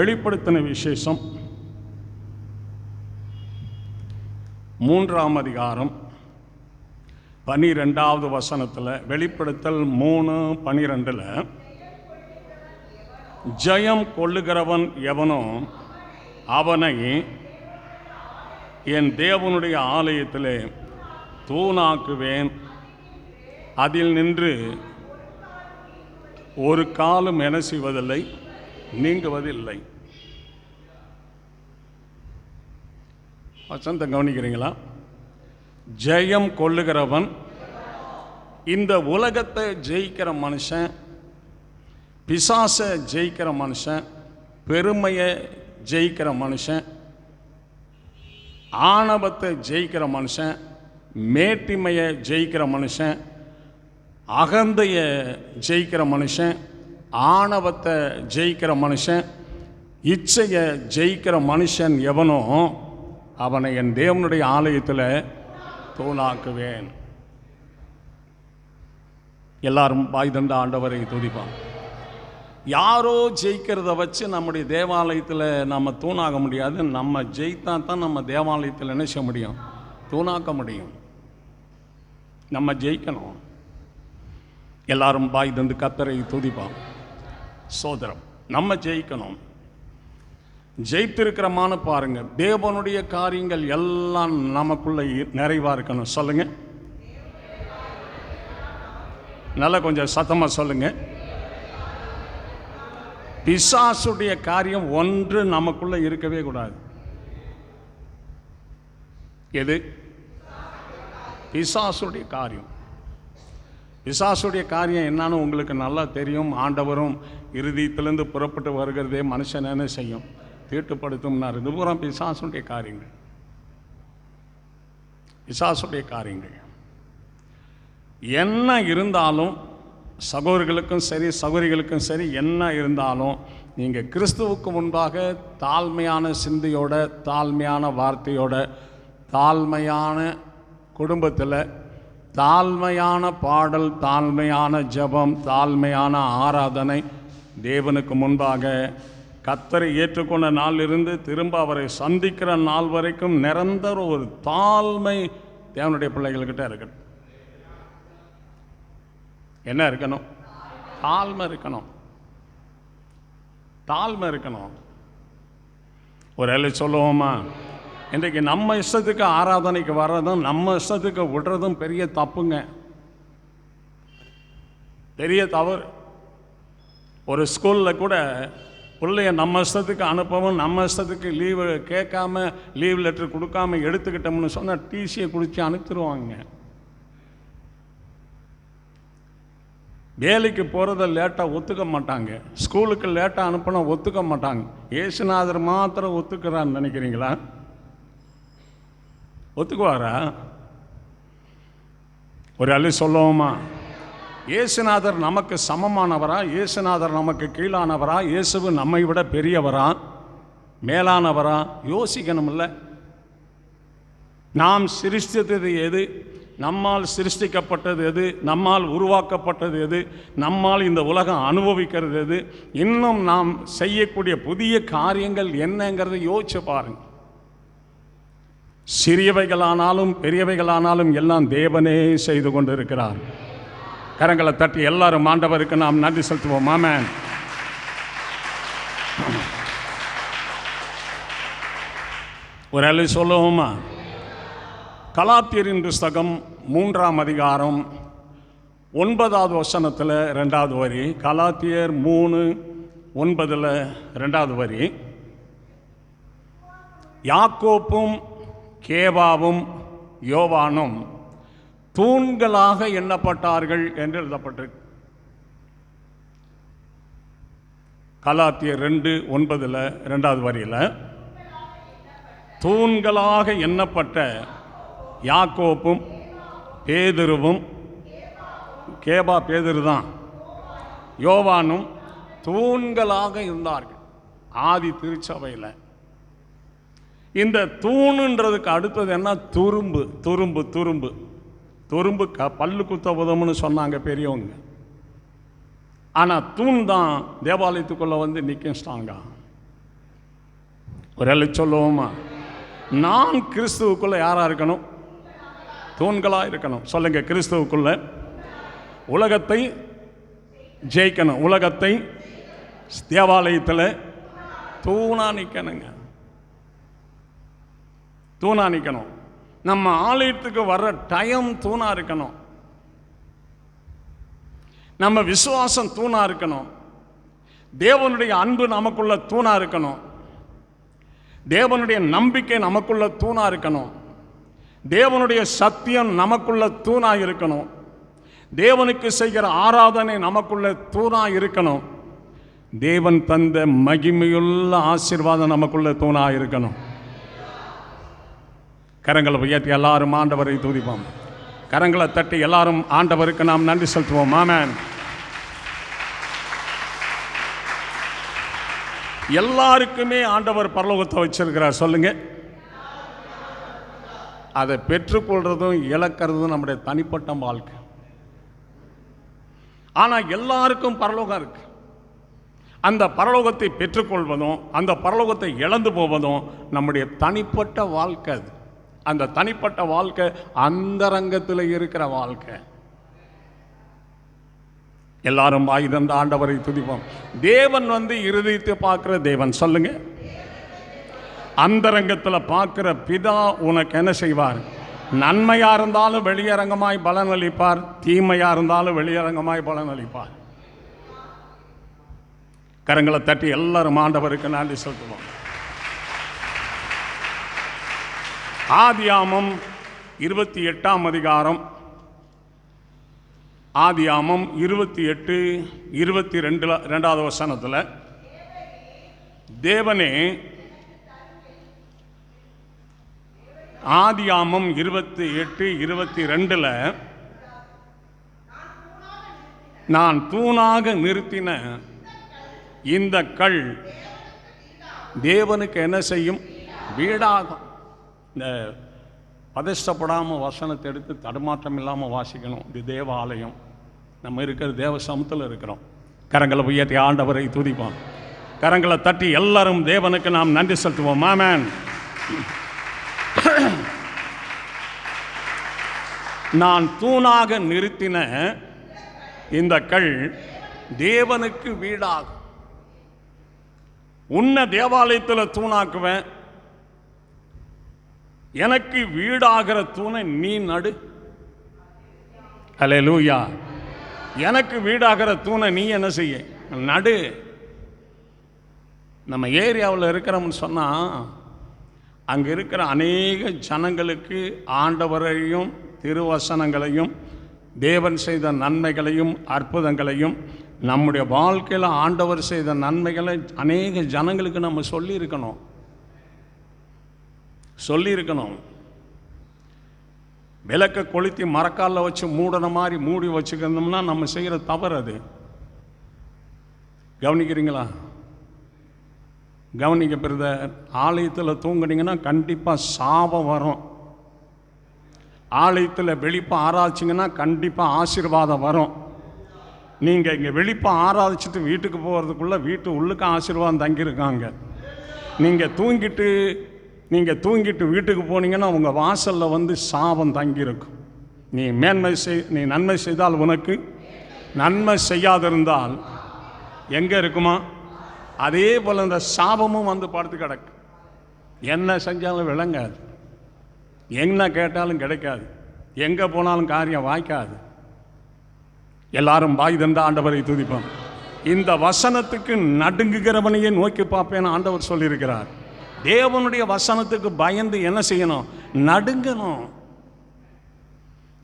வெளிப்படுத்தின விசேஷம் 3ஆம் அதிகாரம் 12வது வசனத்தில், வெளிப்படுத்தல் 3:12, ஜெயம் கொள்ளுகிறவன் எவனோ அவனை என் தேவனுடைய ஆலயத்திலே தூணாக்குவேன், அதில் நின்று ஒரு காலம் என செய்வதில்லை, நீங்குவதில்லை. வசனத்தை கவனிக்கிறீங்களா? ஜெயம் கொள்ளுகிறவன், இந்த உலகத்தை ஜெயிக்கிற மனுஷன், பிசாசை ஜெயிக்கிற மனுஷன், பெருமையை ஜெயிக்கிற மனுஷன், ஆணவத்தை ஜெயிக்கிற மனுஷன், மேட்டிமையை ஜெயிக்கிற மனுஷன், அகந்தையை ஜெயிக்கிற மனுஷன், ஆணவத்தை ஜெயிக்கிற மனுஷன், இச்சையை ஜெயிக்கிற மனுஷன் எவனோ அவனை என் தேவனுடைய ஆலயத்தில் தூணாக்குவேன். எல்லாரும் வாய் தந்த ஆண்டவரை துதிப்பான். யாரோ ஜெயிக்கிறத வச்சு நம்முடைய தேவாலயத்தில் நம்ம தூணாக முடியாது. நம்ம ஜெயித்தா தான் நம்ம தேவாலயத்தில் என்ன செய்ய முடியும்? தூணாக்க முடியும். நம்ம ஜெயிக்கணும். எல்லாரும் வாய் தந்து கர்த்தரை துதிப்பான். சோதரம், நம்ம ஜெயிக்கணும். ஜெயித்திருக்கிறமான பாருங்க, தேவனுடைய காரியங்கள் எல்லாம் நமக்குள்ள நிறைவா இருக்கணும். சொல்லுங்க, நல்லா கொஞ்சம் சத்தமா சொல்லுங்க. பிசாசுடைய காரியம் ஒன்று நமக்குள்ள இருக்கவே கூடாது. எது? பிசாசுடைய காரியம். பிசாசுடைய காரியம் என்னன்னு உங்களுக்கு நல்லா தெரியும். ஆண்டவரும் இறுதியிலிருந்து புறப்பட்டு வருகிறதே மனுஷன் என்ன செய்யும்? தீட்டுப்படுத்தும்னார். இது பூரா பிசாசுடைய காரியங்கள். பிசாசுடைய காரியங்கள் என்ன இருந்தாலும், சகோதரர்களுக்கும் சரி சகோதரிகளுக்கும் சரி, என்ன இருந்தாலும் நீங்கள் கிறிஸ்துவுக்கு முன்பாக தாழ்மையான சிந்தையோட, தாழ்மையான வார்த்தையோட, தாழ்மையான குடும்பத்தில், தாழ்மையான பாடல், தாழ்மையான ஜெபம், தாழ்மையான ஆராதனை, தேவனுக்கு முன்பாக கர்த்தரை ஏற்றுக்கொண்ட நாளிலிருந்து திரும்ப அவரை சந்திக்கிற நாள் வரைக்கும் நிரந்தர ஒரு தாழ்மை தேவனுடைய பிள்ளைகள்கிட்ட இருக்கணும். என்ன இருக்கணும்? தாழ்மை இருக்கணும். தாழ்மை இருக்கணும். ஒரு வேளை சொல்லுவோமா, இன்றைக்கு நம்ம இஷ்டத்துக்கு ஆராதனைக்கு வர்றதும் நம்ம இஷ்டத்துக்கு விடுறதும் பெரிய தப்புங்க, பெரிய தவறு. ஒரு ஸ்கூலில் கூட பிள்ளைய நம்ம இஷ்டத்துக்கு அனுப்பவும், நம்ம இஷ்டத்துக்கு லீவு கேட்காம, லீவ் லெட்டர் கொடுக்காம எடுத்துக்கிட்டோம்னு சொன்னால் டிசியை குடிச்சு அனுப்பிடுவாங்க. வேலைக்கு போகிறத லேட்டாக ஒத்துக்க மாட்டாங்க, ஸ்கூலுக்கு லேட்டாக அனுப்பினா ஒத்துக்க மாட்டாங்க. ஏசுநாதர் மாத்திரம் ஒத்துக்கிறான்னு நினைக்கிறீங்களா? ஒத்துக்குவாரா? ஒரு அள்ளி சொல்லுவோமா? இயேசுநாதர் நமக்கு சமமானவரா? இயேசுநாதர் நமக்கு கீழானவரா? இயேசுவு நம்மை விட பெரியவரா, மேலானவரா? யோசிக்கணும்ல. நாம் சிருஷ்டித்தது எது? நம்மால் சிருஷ்டிக்கப்பட்டது எது? நம்மால் உருவாக்கப்பட்டது எது? நம்மால் இந்த உலகம் அனுபவிக்கிறது எது? இன்னும் நாம் செய்யக்கூடிய புதிய காரியங்கள் என்னங்கிறத யோசிச்சு பாருங்க. சிறியவைகளானாலும் பெரியவைகளானாலும் எல்லாம் தேவனே செய்து கொண்டு இருக்கிறார். கரங்களை தட்டி எல்லாரும் ஆண்டவருக்கு நாம் நன்றி செலுத்துவோம். ஆமென். ஒரு அள்ளி சொல்லுவோமா? கலாத்தியரின் புஸ்தகம் 3ஆம் அதிகாரம் 9வது வசனத்தில் 2வது வரி. கலாத்தியர் 3:9 2வது வரி. யாக்கோப்பும் கேபாவும் யோவானும் தூண்களாக எண்ணப்பட்டார்கள் என்று எழுதப்பட்டிருக்கு. கலாத்தியர் 2:9 2வது வரியில் தூண்களாக எண்ணப்பட்ட யாக்கோப்பும் பேதுருவும், கேபா பேதுரு தான், யோவானும் தூண்களாக இருந்தார்கள் ஆதி திருச்சபையில். இந்த தூணுன்றதுக்கு அடுத்தது என்ன? துரும்பு. துரும்பு துரும்பு துரும்பு பல்லு குத்த உதவுன்னு சொன்னாங்க பெரியவங்க. ஆனால் தூண் தான் தேவாலயத்துக்குள்ளே வந்து நிற்கும் ஸ்ட்ராங்கா. ஒரு சொல்லுவோமா? நான் கிறிஸ்துவுக்குள்ள யாரா இருக்கணும்? தூண்களா இருக்கணும். சொல்லுங்க, கிறிஸ்துவுக்குள்ள உலகத்தை ஜெயிக்கணும். உலகத்தை தேவாலயத்தில் தூணா நிற்கணுங்க. தூணா நிற்கணும். நம்ம ஆலயத்துக்கு வர்ற டைம் தூணா இருக்கணும். நம்ம விசுவாசம் தூணா இருக்கணும். தேவனுடைய அன்பு நமக்குள்ள தூணா இருக்கணும். தேவனுடைய நம்பிக்கை நமக்குள்ள தூணா இருக்கணும். தேவனுடைய சத்தியம் நமக்குள்ள தூணா இருக்கணும். தேவனுக்கு செய்கிற ஆராதனை நமக்குள்ள தூணா இருக்கணும். தேவன் தந்த மகிமையுள்ள ஆசீர்வாதம் நமக்குள்ள தூணா இருக்கணும். கரங்களை உயர்த்தி எல்லாரும் ஆண்டவரை துதிப்போம். கரங்களை தட்டி எல்லாரும் ஆண்டவருக்கு நாம் நன்றி செலுத்துவோம். ஆமென். எல்லாருக்குமே ஆண்டவர் பரலோகத்தை வச்சிருக்கிறார். சொல்லுங்க. அதை பெற்றுக்கொள்றதும் இழக்கிறதும் நம்முடைய தனிப்பட்ட வாழ்க்கை. ஆனால் எல்லாருக்கும் பரலோகம் இருக்கு. அந்த பரலோகத்தை பெற்றுக்கொள்வதும் அந்த பரலோகத்தை இழந்து போவதும் நம்முடைய தனிப்பட்ட வாழ்க்கை. அது அந்த தனிப்பட்ட வாழ்க்கை அந்தரங்கத்தில் இருக்கிற வாழ்க்கை. எல்லாரும் வாய்ந்த ஆண்டவரை துதிப்போம். தேவன் இருதயத்தை பார்க்கிற தேவன். சொல்லுங்க. அந்தரங்கத்தில் பார்க்கிற பிதா உனக்கு என்ன செய்வார்? நன்மையா இருந்தாலும் வெளியரங்கமாய் பலன் அளிப்பார், தீமையா இருந்தாலும் வெளியரங்கமாய் பலன் அளிப்பார். கரங்களை தட்டி எல்லாரும் ஆண்டவருக்கு நன்றி செலுத்துவோம். ஆதியாமம் 28ஆம் அதிகாரம், ஆதியாமம் 28:22 வசனத்தில் தேவனே, ஆதியாமம் 28:22 நான் தூணாக நிறுத்தின இந்த கல் தேவனுக்கு என்ன செய்யும்? வீடாகும். இந்த பதஷ்டப்படாமல் வசனத்தை எடுத்து தடுமாற்றம் இல்லாமல் வாசிக்கணும். இது தேவ ஆலயம். நம்ம இருக்கிற தேவ சமூகத்தில் இருக்கிறோம். கரங்களை உயர்த்தி ஆண்டவரை துதிப்போம். கரங்களை தட்டி எல்லாரும் தேவனுக்கு நாம் நன்றி செலுத்துவோம். ஆமென். நான் தூணாக நிறுத்தின இந்த கல் தேவனுக்கு வீடாகும். உன்னை தேவாலயத்தில் தூணாக்குவேன். எனக்கு வீடாகிற தூணை நீ நடு. அல்லேலூயா. எனக்கு வீடாகிற தூணை நீ என்ன செய்ய? நடு. நம்ம ஏரியாவில் இருக்கிறோம்னு சொன்னால் அங்கே இருக்கிற அநேக ஜனங்களுக்கு ஆண்டவரையும் திருவசனங்களையும் தேவன் செய்த நன்மைகளையும் அற்புதங்களையும் நம்முடைய வாழ்க்கையில் ஆண்டவர் செய்த நன்மைகளை அநேக ஜனங்களுக்கு நம்ம சொல்லியிருக்கணும். விளக்க கொளுத்தி மரக்காலில் வச்சு மூடன மாதிரி மூடி வச்சுக்கணும்னா நம்ம செய்கிற தவறு அது. கவனிக்கிறீங்களா? கவனிக்க பிரதர். ஆலயத்தில் தூங்குனீங்கன்னா கண்டிப்பாக சாபம் வரும். ஆலயத்தில் வெளிப்ப ஆராய்ச்சிங்கன்னா கண்டிப்பாக ஆசீர்வாதம் வரும். நீங்கள் இங்கே வெளிப்ப ஆராய்ச்சிட்டு வீட்டுக்கு போகிறதுக்குள்ளே வீட்டு உள்ளுக்கு ஆசீர்வாதம் தங்கியிருக்காங்க. நீங்கள் தூங்கிட்டு வீட்டுக்கு போனீங்கன்னா உங்கள் வாசலில் சாபம் தங்கியிருக்கும். நீ நன்மை செய்தால் உனக்கு, நன்மை செய்யாதிருந்தால் எங்கே இருக்குமா? அதே போல் இந்த சாபமும் படுத்து கிடக்கு. என்ன செஞ்சாலும் விளங்காது, என்ன கேட்டாலும் கிடைக்காது, எங்கே போனாலும் காரியம் வாய்க்காது. எல்லாரும் வாய் தந்த ஆண்டவரை துதிப்போம். இந்த வசனத்துக்கு நடுங்குகிறவனையே நோக்கி பார்ப்பேன்னு ஆண்டவர் சொல்லியிருக்கிறார். தேவனுடைய வசனத்துக்கு பயந்து என்ன செய்யணும்? நடுங்கணும்.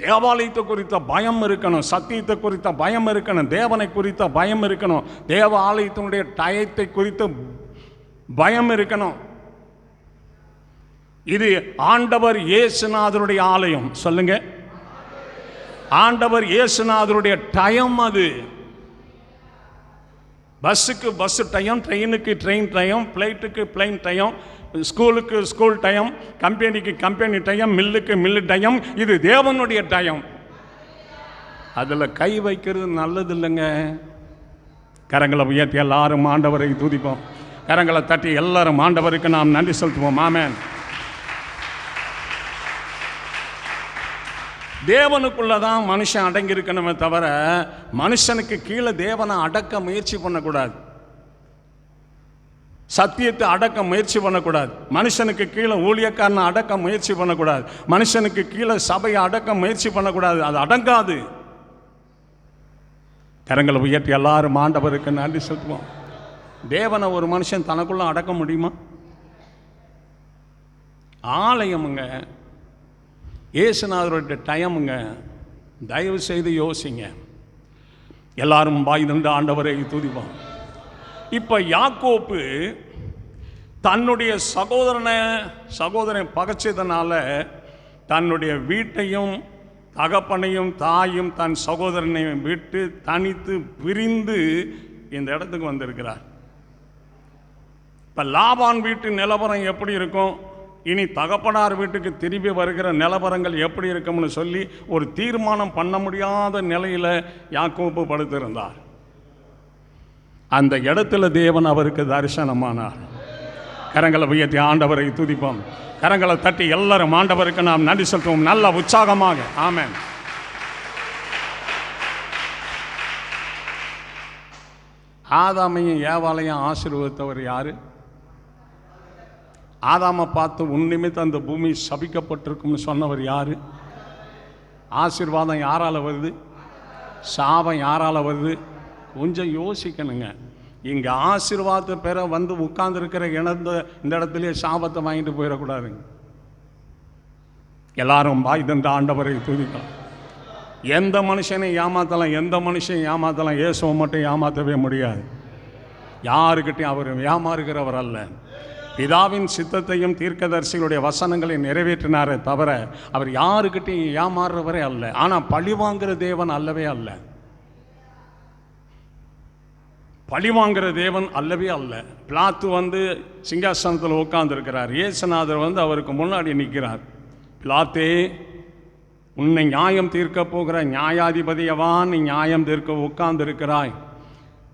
தேவாலயத்தை குறித்த பயம் இருக்கணும், சத்தியத்தை குறித்த பயம் இருக்கணும், தேவனை குறித்த பயம் இருக்கணும், தேவ ஆலயத்தினுடைய டயத்தை குறித்த பயம் இருக்கணும். இது ஆண்டவர் இயேசுநாதருடைய ஆலயம். சொல்லுங்க. ஆண்டவர் இயேசுநாதருடைய டயம். அது பஸ்ஸுக்கு பஸ் டைம், ட்ரெயினுக்கு ட்ரெயின் டைம், ஃப்ளைட்டுக்கு பிளைன் டைம், ஸ்கூலுக்கு ஸ்கூல் டைம், கம்பெனிக்கு கம்பெனி டைம், மில்லுக்கு மில்லு டைம். இது தேவனுடைய டைம். அதில் கை வைக்கிறது நல்லது இல்லைங்க. கரங்களை உயர்த்தி எல்லாரும் ஆண்டவரை துதிப்போம். கரங்களை தட்டி எல்லாரும் ஆண்டவருக்கு நாம் நன்றி செலுத்துவோம். ஆமென். தேவனுக்குள்ளதான் மனுஷன் அடங்கி இருக்கணுமே தவிர மனுஷனுக்கு கீழே தேவனை அடக்க முயற்சி பண்ணக்கூடாது. சத்தியத்தை அடக்க முயற்சி பண்ணக்கூடாது. மனுஷனுக்கு கீழே ஊழியக்காரனை அடக்க முயற்சி பண்ணக்கூடாது. மனுஷனுக்கு கீழே சபையை அடக்க முயற்சி பண்ணக்கூடாது. அது அடங்காது. கரங்களை உயர்த்தி எல்லாரும் ஆண்டவருக்கு நன்றி செலுத்துவோம். தேவனை ஒரு மனுஷன் தனக்குள்ள அடக்க முடியுமா? ஆலயமுங்க, இயேசுநாதருடைய டைமுங்க. தயவு செய்து யோசிங்க. எல்லாரும் வாய் திறந்து ஆண்டவரை துதிப்போம். இப்போ யாக்கோப்பு தன்னுடைய சகோதரன் பகைச்சதனால தன்னுடைய வீட்டையும் தகப்பனையும் தாயும் தன் சகோதரனையும் விட்டு தனித்து பிரிந்து இந்த இடத்துக்கு வந்திருக்கிறார். இப்போ லாபான் வீட்டு நிலவரம் எப்படி இருக்கும், இனி தகப்பனார் வீட்டுக்கு திரும்பி வருகிற நிலவரங்கள் எப்படி இருக்கும்னு சொல்லி ஒரு தீர்மானம் பண்ண முடியாத நிலையில் யாக்கோப்பு படுத்திருந்தார். அந்த இடத்துல தேவன் அவருக்கு தரிசனமானார். கரங்களை உயர்த்தி ஆண்டவரை துதிப்போம். கரங்களை தட்டி எல்லாரும் ஆண்டவருக்கு நாம் நன்றி செலுத்துவோம். நல்ல உற்சாகமாக. ஆமென். ஆதாமையும் ஏவாளையும் ஆசீர்வதித்தவர் யாரு? ஆதாமை பார்த்து உன் நிமித்தம் அந்த பூமி சபிக்கப்பட்டிருக்கும்னு சொன்னவர் யாரு? ஆசீர்வாதம் யாரால வருது? சாபம் யாரால வருது? கொஞ்சம் யோசிக்கணுங்க. இங்கே ஆசீர்வாதத்தை பெற வந்து உட்கார்ந்துருக்கிற இந்த இடத்துலயே சாபத்தை வாங்கிட்டு போயிடக்கூடாதுங்க. எல்லாரும் வாய் திறந்து ஆண்டவரை துதிக்கலாம். எந்த மனுஷனை ஏமாற்றலாம், எந்த மனுஷன் ஏமாற்றலாம், இயேசுவை மட்டும் ஏமாற்றவே முடியாது. யாருக்கிட்டையும் அவர் ஏமாறுகிறவர் அல்ல. பிதாவின் சித்தத்தையும் தீர்க்கதரிசிகளுடைய வசனங்களை நிறைவேற்றினாரே தவிர அவர் யாருக்கிட்டையும் ஏமாறுறவரே அல்ல. ஆனால் பழி வாங்குகிற தேவன் அல்லவே அல்ல. பழி வாங்குகிற தேவன் அல்லவே அல்ல. பிலாத்து வந்து சிங்காசனத்தில் உட்கார்ந்துருக்கிறார். இயேசுநாதர் வந்து அவருக்கு முன்னாடி நிற்கிறார். பிலாத்தே, உன்னை நியாயம் தீர்க்க போகிற நியாயாதிபதியவான் நீ நியாயம் தீர்க்க உட்கார்ந்துருக்கிறாய்.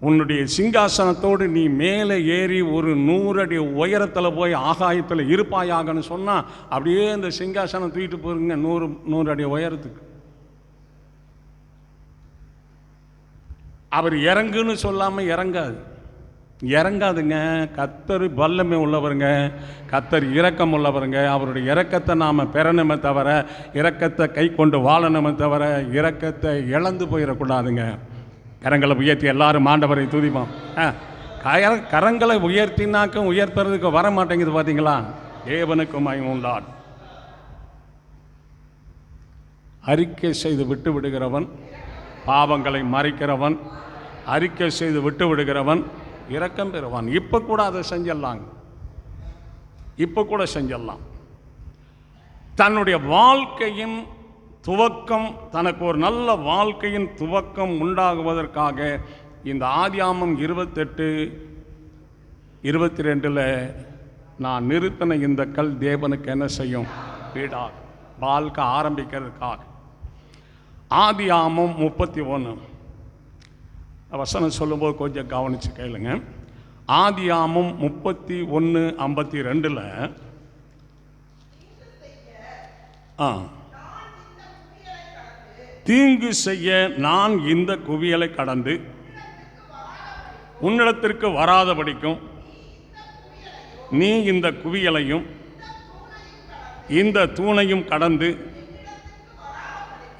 உன்னுடைய சிங்காசனத்தோடு நீ மேலே ஏறி ஒரு 100 அடி உயரத்தில் போய் ஆகாயத்தில் இருப்பாயாகன்னு சொன்னால் அப்படியே இந்த சிங்காசனம் தூக்கிட்டு போருங்க 100 அடி உயரத்துக்கு. அவர் இறங்குன்னு சொல்லாமல் இறங்காதுங்க. கர்த்தர் வல்லமை உள்ளவருங்க, கர்த்தர் இரக்கம் உள்ளவருங்க. அவருடைய இரக்கத்தை நாம் பெறணுமே தவிர, இரக்கத்தை கை கொண்டு வாழணுமே தவிர இரக்கத்தை இழந்து போயிடக்கூடாதுங்க. கரங்களை உயர்த்தி எல்லாரும் ஆண்டவரை துதிப்போம். கரங்களை உயர்த்தினாக்கும் உயர்த்துறதுக்கு வர மாட்டேங்குது. பார்த்தீங்களா? தேவனுக்கு மகிமை உண்டார். அறிக்கை செய்து விட்டு விடுகிறவன், பாவங்களை மறைக்கிறவன், அறிக்கை செய்து விட்டு விடுகிறவன் இரக்கம் பெறுவான். இப்போ கூட அதை செஞ்சிடலாங்க. இப்போ கூட செஞ்சிடலாம். தன்னுடைய வாழ்க்கையின் துவக்கம், தனக்கு ஒரு நல்ல வாழ்க்கையின் துவக்கம் உண்டாகுவதற்காக இந்த ஆதியாமம் 28:22 நான் நிறுத்தின இந்த கல் தேவனுக்கு என்ன செய்யும்? வீடாக வாழ்க்கை ஆரம்பிக்கிறதுக்காக. ஆதியாமம் 31 வசனம் சொல்லும்போது கொஞ்சம் கவனிச்சு கேளுங்க. ஆதியாமம் 31:52 தீங்கு செய்ய நான் இந்த குவியலை கடந்து உன்னிடத்திற்கு வராதபடிக்கும் நீ இந்த குவியலையும் இந்த தூணையும் கடந்து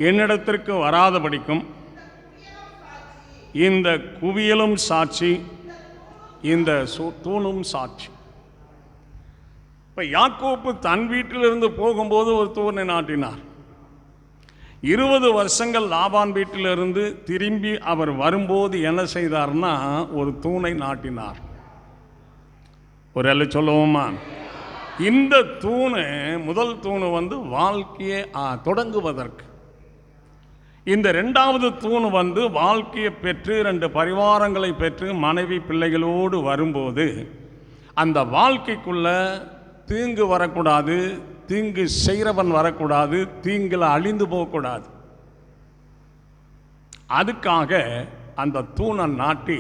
என்னிடத்திற்கு வராதபடிக்கும் இந்த குவியலும் சாட்சி, இந்த தூணும் சாட்சி. இப்போ யாக்கோப்பு தன் வீட்டிலிருந்து போகும்போது ஒரு தூணை நாட்டினார். 20 வருஷங்கள் லாபான் வீட்டிலிருந்து திரும்பி அவர் வரும்போது என்ன செய்தார்னா ஒரு தூணை நாட்டினார். ஒரு எல்லை சொல்லுவோமா? இந்த தூணு, முதல் தூணு வந்து வாழ்க்கையை தொடங்குவதற்கு. இந்த 2வது தூண் வந்து வாழ்க்கையை பெற்று 2 பரிவாரங்களை பெற்று மனைவி பிள்ளைகளோடு வரும்போது அந்த வாழ்க்கைக்குள்ள தீங்கு வரக்கூடாது, தீங்கு செய்கிறவன் வரக்கூடாது, தீங்கில் அழிந்து போகக்கூடாது. அதுக்காக அந்த தூணை நாட்டி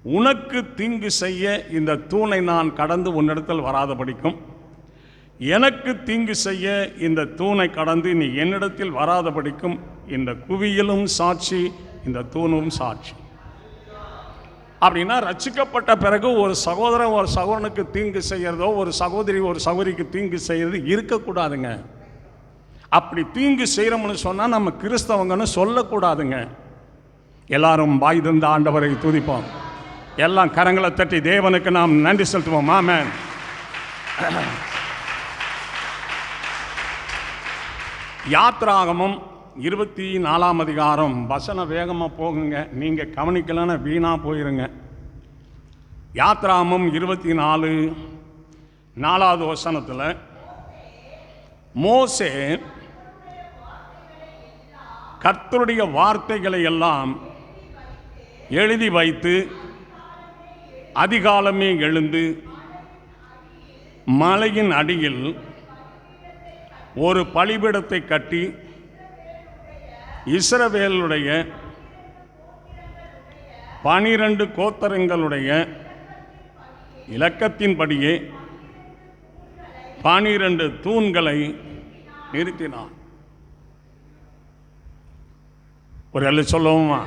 உனக்கு தீங்கு செய்ய இந்த தூணை நான் கடந்து உன்னிடத்தில் வராதபடிக்கும், எனக்கு தீங்கு செய்ய இந்த தூணை கடந்து நீ என்னிடத்தில் வராதபடிக்கும் இந்த குவியலும் சாட்சி, இந்த தூணும் சாட்சி. அப்படின்னா ரட்சிக்கப்பட்ட பிறகு ஒரு சகோதரன் ஒரு சகோதரனுக்கு தீங்கு செய்கிறதோ, ஒரு சகோதரி ஒரு சகோதரிக்கு தீங்கு செய்கிறது இருக்கக்கூடாதுங்க. அப்படி தீங்கு செய்கிறோம்னு சொன்னால் நம்ம கிறிஸ்தவங்கன்னு சொல்லக்கூடாதுங்க. எல்லாரும் வாய் தந்த ஆண்டவரை துதிப்போம். எல்லாம் கரங்களை தட்டி தேவனுக்கு நாம் நன்றி செலுத்துவோம். ஆமென். யாத்ராகமம் 24ஆம் அதிகாரம். வசன வேகமாக போகுங்க, நீங்கள் கவனிக்கலன்னா வீணாக போயிருங்க. யாத்ராகமம் 24:4 வசனத்தில் மோசே கர்த்தருடைய வார்த்தைகளை எல்லாம் எழுதி வைத்து அதிகாலமே எழுந்து மலையின் அடியில் ஒரு பலிபீடத்தை கட்டி இஸ்ரவேலுடைய 12 கோத்திரங்களுடைய இலக்கத்தின்படியே 12 தூண்களை நிறுத்தினார். ஒரு அல்ல சொல்லுவோமா?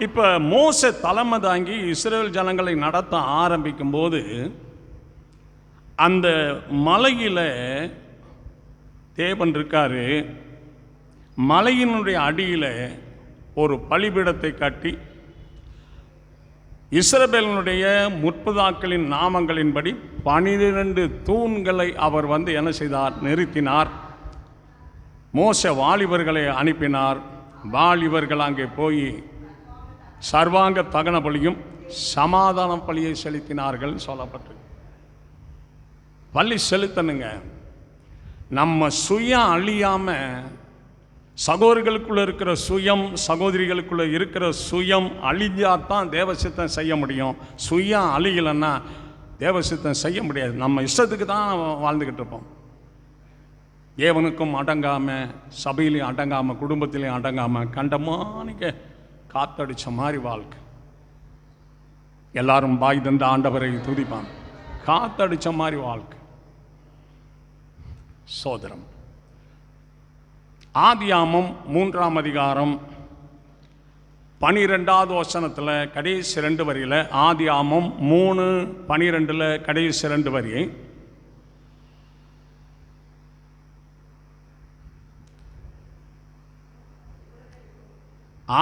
இப்போ மோசே தலைமை தாங்கி இஸ்ரவேல் ஜனங்களை நடத்த ஆரம்பிக்கும் போது அந்த மலையில் தேவன் இருக்காரு. மலையினுடைய அடியில் ஒரு பலிபீடத்தை கட்டி இஸ்ரவேலினுடைய முற்பிதாக்களின் நாமங்களின்படி 12 தூண்களை அவர் என்ன செய்தார்? நிறுத்தினார். மோசே வாலிபர்களை அனுப்பினார். வாலிபர்கள் அங்கே போய் சர்வாங்க தகன பலியும் சமாதான பலியை செலுத்தினார்கள் சொல்லப்பட்டு. பலி செலுத்தணுங்க. நம்ம சுயம் அழியாமல், சகோதரிகளுக்குள்ளே இருக்கிற சுயம், சகோதரிகளுக்குள்ளே இருக்கிற சுயம் அழிஞ்சாதான் தேவசித்தம் செய்ய முடியும். சுயம் அழியலைன்னா தேவசித்தம் செய்ய முடியாது. நம்ம இஷ்டத்துக்கு தான் வாழ்ந்துக்கிட்டு இருப்போம். தேவனுக்கும் அடங்காமல், சபையிலையும் அடங்காமல், குடும்பத்திலையும் அடங்காமல், கண்டமானிக்க காத்தடிச்ச மாதிரி வாழ்க்கை. எல்லாரும் பாய் தந்த ஆண்டவரை துதிப்பாங்க. காத்தடிச்ச மாதிரி வாழ்க்கை. சோதரம். ஆதியாமம் 3ஆம் அதிகாரம் 12வது வசனத்தில் கடைசி 2 வரியில், ஆதியாமம் 3:12 கடைசி 2 வரி,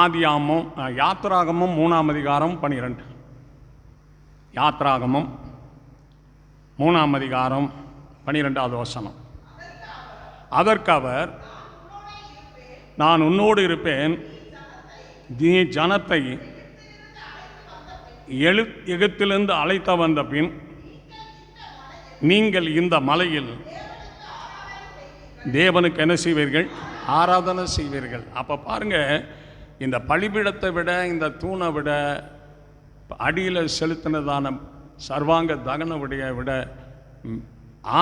ஆதியாமம் யாத்ராகமம் 3ஆம் அதிகாரம் 12, யாத்ராகமம் 3ஆம் அதிகாரம் 12வது வசனம். அதற்கு அவர், நான் உன்னோடு இருப்பேன், நீ ஜனத்தை எகிப்திலிருந்து அழைத்து வந்த பின் நீங்கள் இந்த மலையில் தேவனுக்கு என்ன செய்வீர்கள்? ஆராதனை செய்வீர்கள். அப்போ பாருங்க, இந்த பலிபீடத்தை விட, இந்த தூணை விட, அடியில் செலுத்தினதான சர்வாங்க தகன விட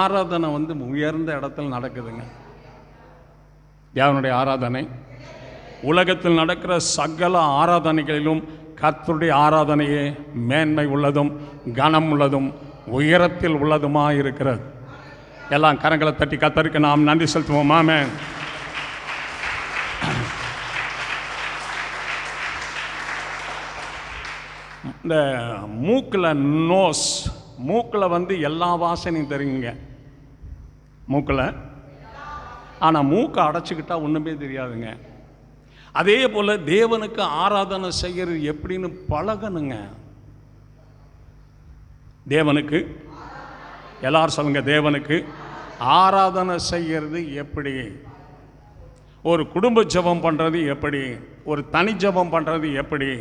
ஆராதனை உயர்ந்த இடத்துல நடக்குதுங்க. தேவனுடைய ஆராதனை உலகத்தில் நடக்கிற சகல ஆராதனைகளிலும் கர்த்தருடைய ஆராதனையே மேன்மை உள்ளதும் கனம் உள்ளதும் உயரத்தில் உள்ளதுமாக இருக்கிறது. எல்லாம் கரங்களை தட்டி கர்த்தருக்கு நாம் நன்றி செலுத்துவோம். ஆமென். இந்த மூக்கில் நோஸ், மூக்கில் எல்லா வாசனையும் தெரியுங்க மூக்கில். ஆனால் மூக்கை அடைச்சிக்கிட்டா ஒன்றுமே தெரியாதுங்க. அதே போல் தேவனுக்கு ஆராதனை செய்கிறது எப்படின்னு பழகணுங்க. தேவனுக்கு, எல்லாரும் சொல்லுங்க, தேவனுக்கு ஆராதனை செய்கிறது எப்படி? ஒரு குடும்ப ஜெபம் பண்ணுறது எப்படி? ஒரு தனி ஜெபம் பண்ணுறது எப்படி?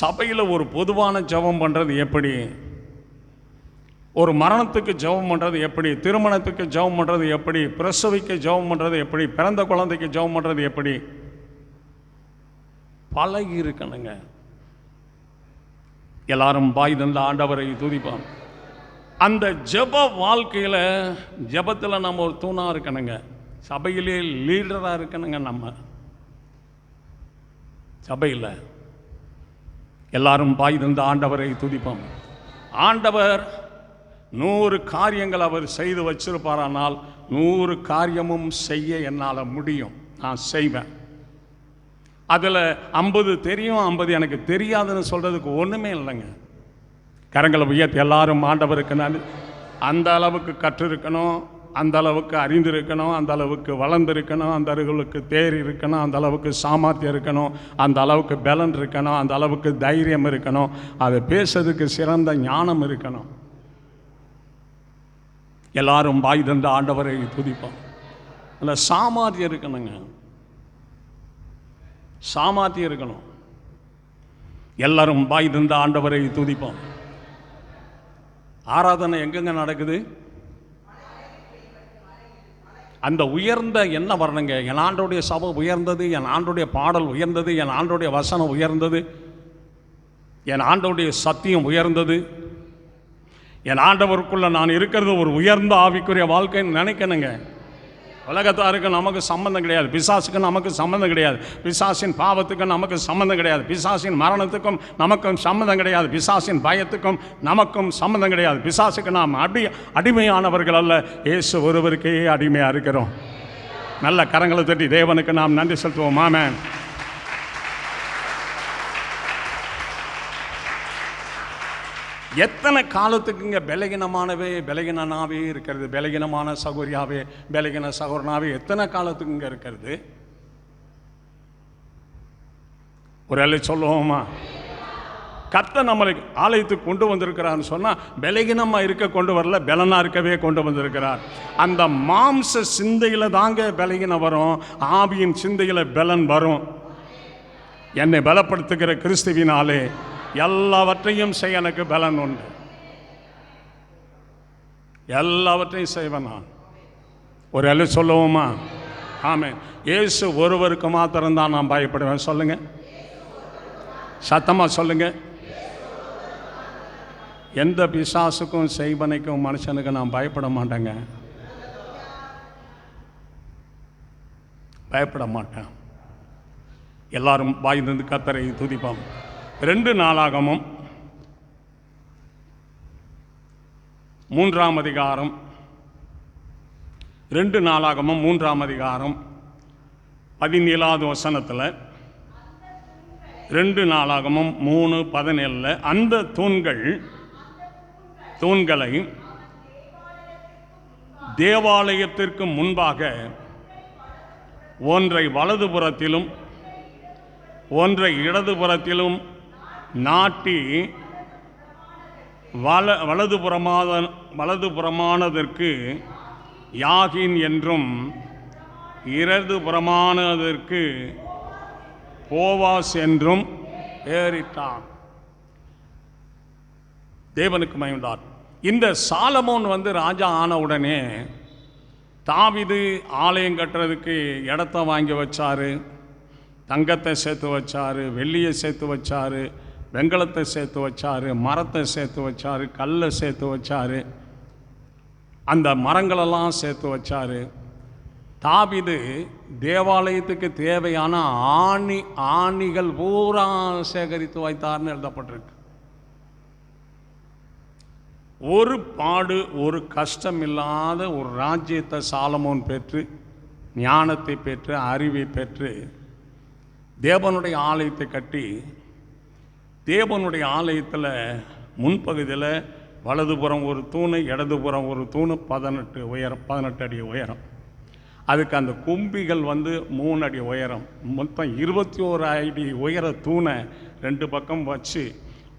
சபையில் ஒரு பொதுவான ஜெபம் பண்ணுறது எப்படி? ஒரு மரணத்துக்கு ஜெபம் பண்ணுறது எப்படி? திருமணத்துக்கு ஜெபம் பண்ணுறது எப்படி? பிரசவிக்க ஜெபம் பண்ணுறது எப்படி? பிறந்த குழந்தைக்கு ஜெபம் பண்ணுறது எப்படி? பழகி இருக்கணுங்க. எல்லாரும் பாய் தந்த ஆண்டவரை துதிப்பான். அந்த ஜெப வாழ்க்கையில், ஜெபத்தில் நம்ம ஒரு தூணாக இருக்கணுங்க. சபையிலே லீடராக இருக்கணுங்க. நம்ம சபையில் எல்லாரும் பாய் தந்த ஆண்டவரை துதிப்போம். ஆண்டவர் 100 காரியங்கள் அவர் செய்து வச்சிருப்பாரானால் 100 காரியமும் செய்ய என்னால் முடியும், நான் செய்வேன். அதில் 50 தெரியும் 50 எனக்கு தெரியாதுன்னு சொல்கிறதுக்கு ஒன்றுமே இல்லைங்க. கரங்களை உயர்த்தி எல்லாரும் ஆண்டவருக்கு நான் அந்த அளவுக்கு கற்றிருக்கணும், அந்த அளவுக்கு அறிந்திருக்கணும், அந்த அளவுக்கு வளர்ந்துருக்கணும், அந்த அளவுக்கு தேர் இருக்கணும், அந்த அளவுக்கு சாமர்த்தியம் இருக்கணும், அந்த அளவுக்கு பலன் இருக்கணும், அந்த அளவுக்கு தைரியம் இருக்கணும், அதை பேசுறதுக்கு சிறந்த ஞானம் இருக்கணும். எல்லாரும் வாய் தந்த ஆண்டவரை துதிப்போம். இல்லை சாமர்த்தியம் இருக்கணுங்க, சாமர்த்தியம் இருக்கணும். எல்லாரும் வாய் தந்த ஆண்டவரை துதிப்போம். ஆராதனை எங்கெங்க நடக்குது? அந்த உயர்ந்த என்ன வரணுங்க? என் ஆண்டோடைய சபை உயர்ந்தது, என் ஆண்டோடைய பாடல் உயர்ந்தது, என் ஆண்டோடைய வசனம் உயர்ந்தது, என் ஆண்டோடைய சத்தியம் உயர்ந்தது, என் ஆண்டவருக்குள்ள நான் இருக்கிறது ஒரு உயர்ந்த ஆவிக்குரிய வாழ்க்கைன்னு நினைக்கணுங்க. உலகத்தாருக்கு நமக்கு சம்பந்தம் கிடையாது, பிசாசுக்கு நமக்கு சம்பந்தம் கிடையாது, பிசாசின் பாவத்துக்கும் நமக்கு சம்பந்தம் கிடையாது, பிசாசின் மரணத்துக்கும் நமக்கும் சம்பந்தம் கிடையாது, பிசாசின் பயத்துக்கும் நமக்கும் சம்பந்தம் கிடையாது. பிசாசுக்கு நாம் அடிமையானவர்கள் அல்ல, இயேசு ஒருவருக்கே அடிமையாக இருக்கிறோம். நல்ல கரங்களை தட்டி தேவனுக்கு நாம் நன்றி செலுத்துவோம். ஆமென். எத்தனை காலத்துக்கு இங்கே பலகீனனாவே இருக்கிறது, பலகீனமான சகோதரியாவே, பலகீன சகோதரனாவே எத்தனை காலத்துக்கு இங்கே இருக்கிறது? ஒரு வேளை சொல்லுவோமா? கர்த்தர் நம்மளை ஆலயத்துக்கு கொண்டு வந்திருக்கிறான்னு சொன்னால் பலகீனமாக இருக்க கொண்டு வரல, பலனாக இருக்கவே கொண்டு வந்திருக்கிறார். அந்த மாம்ச சிந்தையில் தாங்க பலகீனம் வரும், ஆவியின் சிந்தையில் பலன் வரும். என்னை பலப்படுத்துகிற கிறிஸ்துவினாலே எல்லாவற்றையும் செய்ய எனக்கு பலன் உண்டு, எல்லாவற்றையும் செய்வேன் நான். ஒரு வேளை சொல்லுவோமா? ஆமென். இயேசு ஒருவருக்கு மாத்திரம்தான் நான் பயப்படுவேன். சொல்லுங்க, சத்தமாக சொல்லுங்க. எந்த பிசாசுக்கும் செய்வனைக்கும் மனுஷனுக்கு நான் பயப்பட மாட்டேங்க, பயப்பட மாட்டேன். எல்லாரும் வாய்ந்து கர்த்தரை துதிப்போம். 2 நாளாகமும் 3ஆம் அதிகாரம், 2 நாளாகமும் 3ஆம் அதிகாரம் 17வது வசனத்தில், 2 நாளாகமும் 3:17 அந்த தூண்களை தேவாலயத்திற்கு முன்பாக ஒன்றை வலதுபுறத்திலும் ஒன்றை இடதுபுறத்திலும் நாட்டி வலதுபுறமானதற்கு யாகின் என்றும் இடதுபுறமானதற்கு போவாஸ் என்றும் பெயரிட்டான். தேவனுக்கு மகிமையுண்டார். இந்த சாலமோன் ராஜா ஆன உடனே தாவீது ஆலயம் கட்டுறதுக்கு இடத்த வாங்கி வச்சாரு, தங்கத்தை சேர்த்து வச்சாரு, வெள்ளியை சேர்த்து வச்சாரு, வெங்கலத்தை சேர்த்து வச்சாரு, மரத்தை சேர்த்து வச்சாரு, கல்லை சேர்த்து வச்சாரு, அந்த மரங்களெல்லாம் சேர்த்து வச்சாரு. தாவீது தேவாலயத்துக்கு தேவையான ஆணிகள் பூரா சேகரித்து வைத்தார்னு எழுதப்பட்டிருக்கு. ஒரு பாடு ஒரு கஷ்டம் இல்லாத ஒரு ராஜ்யத்தை சாலமோன் பெற்று, ஞானத்தை பெற்று, அறிவை பெற்று தேவனுடைய ஆலயத்தை கட்டி, தேவனுடைய ஆலயத்தில் முன்பகுதியில் வலதுபுறம் ஒரு தூணு, இடதுபுறம் ஒரு தூணு, 18 அடி உயரம். அதுக்கு அந்த கும்பிகள் 3 அடி உயரம், மொத்தம் 21 அடி உயர தூணை 2 பக்கம் வச்சு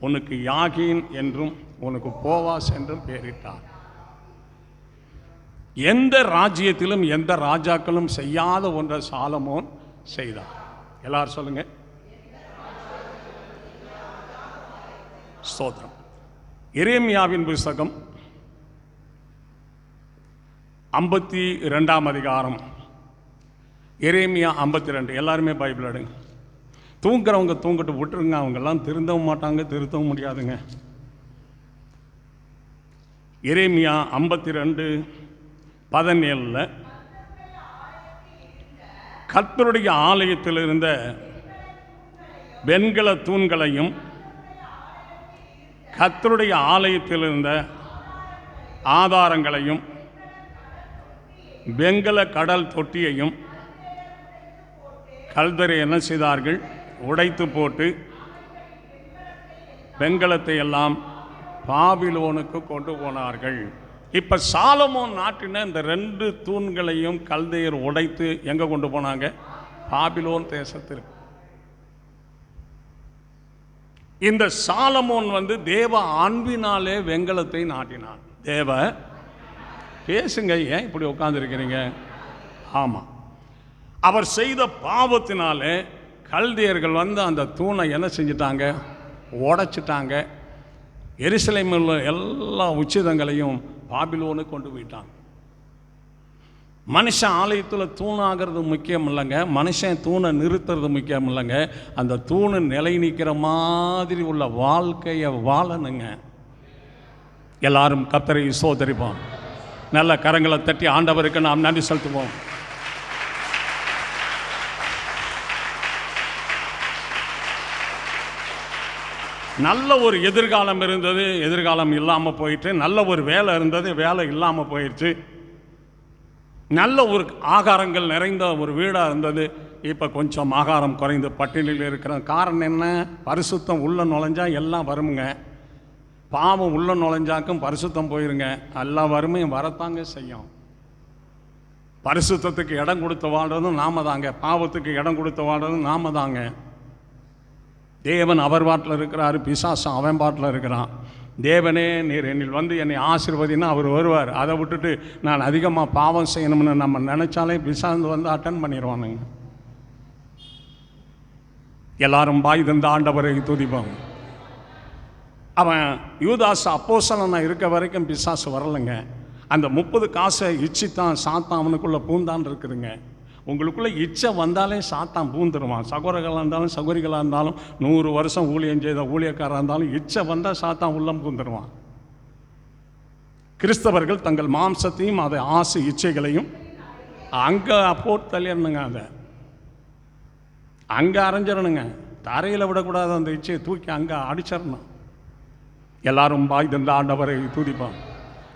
உனக்கு யாகீன் என்றும் உனக்கு போவாஸ் என்றும் பெயரிட்டார். எந்த ராஜ்யத்திலும் எந்த ராஜாக்களும் செய்யாத ஒன்றை சாலமோன் செய்தார். எல்லாரும் சொல்லுங்க, ஸ்தோத்திரம். எரேமியாவின் புத்தகம் 52ஆம் அதிகாரம், எரேமியா 52. எல்லாருமே பைபிள் எடுங்க. தூங்குறவங்க தூங்கிட்டு விட்டுருங்க, அவங்கெல்லாம் திருந்தவும் மாட்டாங்க, திருத்தவும் முடியாதுங்க. எரேமியா 52:17 கர்த்தருடைய ஆலயத்தில் இருந்த வெண்கல தூண்களையும் கர்த்தருடைய ஆலயத்தில் இருந்த ஆதாரங்களையும் வெங்கல கடல் தொட்டியையும் கல்தரை என்ன செய்தார்கள்? உடைத்து போட்டு வெங்கலத்தை எல்லாம் பாபிலோனுக்கு கொண்டு போனார்கள். இப்ப சாலமோன் நாட்டின இந்த 2 தூண்களையும் கல்தையர் உடைத்து எங்க கொண்டு போனாங்க? பாபிலோன் தேசத்திற்கு. இந்த சாலமோன் தேவ அன்பினாலே வெங்கலத்தை நாட்டினான். தேவ பேசுங்க, ஏன் இப்படி உட்கார்ந்துருக்கிறீங்க? ஆமா, அவர் செய்த பாவத்தினாலே கல்தியர்கள் அந்த தூணை என்ன செஞ்சிட்டாங்க? உடைச்சிட்டாங்க. எருசலேமில் உள்ள எல்லா உச்சிதங்களையும் பாபிலோனுக்கு கொண்டு போயிட்டாங்க. மனுஷன் ஆலயத்தில் தூணாகிறது முக்கியம் இல்லைங்க, மனுஷன் தூணை நிறுத்துறது முக்கியம் இல்லைங்க, அந்த தூணு நிலை நிற்கிற மாதிரி உள்ள வாழ்க்கையை வாழணுங்க. எல்லாரும் கர்த்தரை ஸ்தோத்திரிப்போம். நல்ல கரங்களை தட்டி ஆண்டவருக்கு நாம் நன்றி செலுத்துவோம். நல்ல ஒரு எதிர்காலம் இருந்தது, எதிர்காலம் இல்லாமல் போயிட்டு. நல்ல ஒரு வேலை இருந்தது, வேலை இல்லாமல் போயிடுச்சு. நல்ல ஒரு ஆகாரங்கள் நிறைந்த ஒரு வீடாக இருந்தது, இப்போ கொஞ்சம் ஆகாரம் குறைந்து பட்டியலில் இருக்கிற காரணம் என்ன? பரிசுத்தம் உள்ள நுழைஞ்சா எல்லாம் வருமுங்க, பாவம் உள்ள நுழைஞ்சாக்கும் பரிசுத்தம் போயிருங்க, எல்லா வறுமையும் வரத்தாங்க செய்யும். பரிசுத்தத்துக்கு இடம் கொடுத்து வாழ்றதும் நாம தாங்க, பாவத்துக்கு இடம் கொடுத்து வாழ்றதும் நாம தாங்க. தேவன் அவர் பாட்டில் இருக்கிறாரு, பிசாசம் அவன் பாட்டில் இருக்கிறான். தேவனே நீர் என்னில் என்னை ஆசீர்வதினா அவர் வருவார். அதை விட்டுட்டு நான் அதிகமாக பாவம் செய்யணும்னு நம்ம நினச்சாலே பிசாசு அட்டன் பண்ணிடுவானுங்க. எல்லாரும் பாய் தந்த ஆண்டவரை துதிப்போம். அவன் யூதாஸ் அப்போஸ்தலனா இருக்க வரைக்கும் பிசாசு வரலைங்க. அந்த 30 காசை இச்சித்தான் சாத்தான் அவனுக்குள்ளே பூந்தான் இருக்குதுங்க. உங்களுக்குள்ளே இச்சை வந்தாலே சாத்தான் பூந்துருவான். சகோதரர்களாக இருந்தாலும் சகோதரிகளாக இருந்தாலும் 100 வருஷம் ஊழியம் செய்த ஊழியக்காராக இருந்தாலும் இச்சை வந்தால் சாத்தான் உள்ளம் பூந்துருவான். கிறிஸ்தவர்கள் தங்கள் மாம்சத்தையும் அதை ஆசை இச்சைகளையும் அங்கே போட்டு தள்ளிடணுங்க, அதை அங்கே அரைஞ்சிடணுங்க. தரையில் விடக்கூடாது, அந்த இச்சையை தூக்கி அங்கே அடிச்சிடணும். எல்லாரும் வாய் தந்து ஆண்டவரை துதிப்பான்.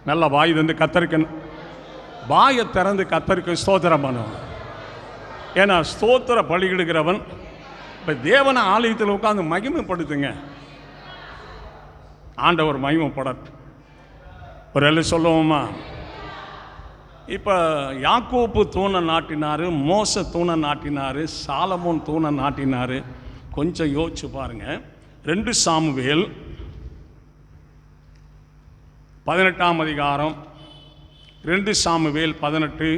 நல்ல வாய் தந்து கத்தருக்கு வாயை திறந்து கத்தருக்கு ஸ்தோத்திரம் பண்ணுவான். ஏன்னா ஸ்தோத்திர பலியிடுகிறவன் இப்போ தேவனை ஆலயத்தில் உட்காந்து மகிமைப்படுத்துங்க. ஆண்டவர் மகிமைப்படட்டு. ஒரு எல்லாம் சொல்லுவோமா? இப்போ யாக்கோப்பு தூணை நாட்டினார், மோச தூணை நாட்டினார், சாலமோன் தூணை நாட்டினார். கொஞ்சம் யோசிச்சு பாருங்க. 2 சாமுவேல் 18ஆம் அதிகாரம், 2 சாமுவேல் 18,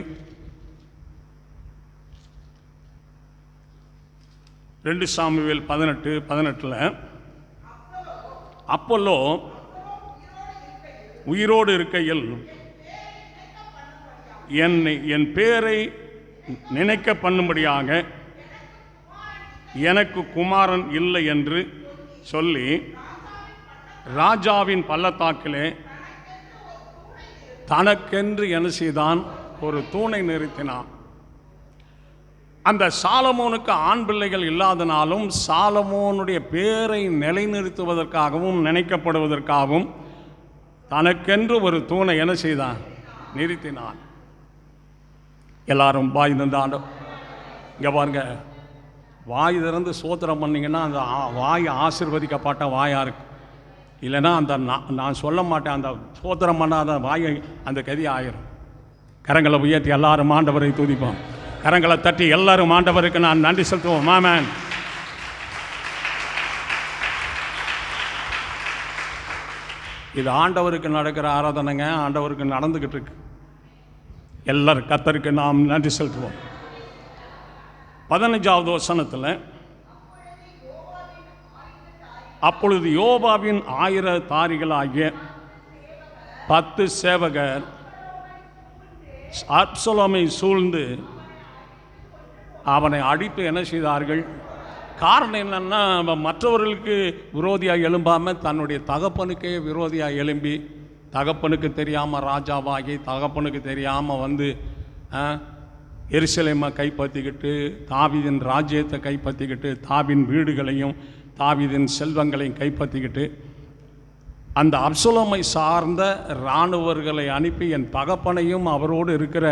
2 சாமுவேல் 18:18 அப்போலோ உயிரோடு இருக்கையில் என் பேரை நினைக்க பண்ணும்படியாக எனக்கு குமாரன் இல்லை என்று சொல்லி ராஜாவின் பள்ளத்தாக்கிலே தனக்கென்று என்ன செய்தான்? ஒரு தூணை நிறுத்தினான். அந்த சாலமோனுக்கு ஆண் பிள்ளைகள் இல்லாதனாலும் சாலமோனுடைய பேரை நிலைநிறுத்துவதற்காகவும் நினைக்கப்படுவதற்காகவும் தனக்கென்று ஒரு தூணை என்ன செய்தான்? நிறுத்தினான். எல்லாரும் வாய் தந்து ஆண்ட இங்கே பாருங்க, வாய் திறந்து சோத்திரம் பண்ணிங்கன்னா அந்த வாய் ஆசீர்வதிக்கப்பட்ட வாயாக இருக்கு. இல்லைன்னா அந்த நான் சொல்ல மாட்டேன், அந்த சோத்திரம் பண்ணாத வாயை அந்த கதி ஆயிரும். கரங்களை உயர்த்தி எல்லாரும் ஆண்டவரை துதிப்போம். கரங்களை தட்டி எல்லாரும் ஆண்டவருக்கு நான் நன்றி செலுத்துவோம். ஆமென். இது ஆண்டவருக்கு நடக்கிற ஆராதனைங்க, ஆண்டவருக்கு நடந்துக்கிட்டு இருக்கு. எல்லாரும் கர்த்தருக்கு நாம் நன்றி செலுத்துவோம். 15வது வசனத்தில் அப்பொழுது யோவாபின் 1000 தாரிகளாகிய 10 சேவகர் அப்சலோமை சூழ்ந்து அவனை அடித்து என்ன செய்தார்கள்? காரணம் என்னன்னா, மற்றவர்களுக்கு விரோதியாக எழும்பாமல் தன்னுடைய தகப்பனுக்கே விரோதியாக எழும்பி, தகப்பனுக்கு தெரியாமல் ராஜாவாகி, தகப்பனுக்கு தெரியாமல் எருசலேமை கைப்பற்றிக்கிட்டு, தாவீதின் ராஜ்யத்தை கைப்பற்றிக்கிட்டு, தாவின் வீடுகளையும் தாவீதின் செல்வங்களையும் கைப்பற்றிக்கிட்டு அந்த அப்சலோமை சார்ந்த இராணுவர்களை அனுப்பி என் தகப்பனையும் அவரோடு இருக்கிற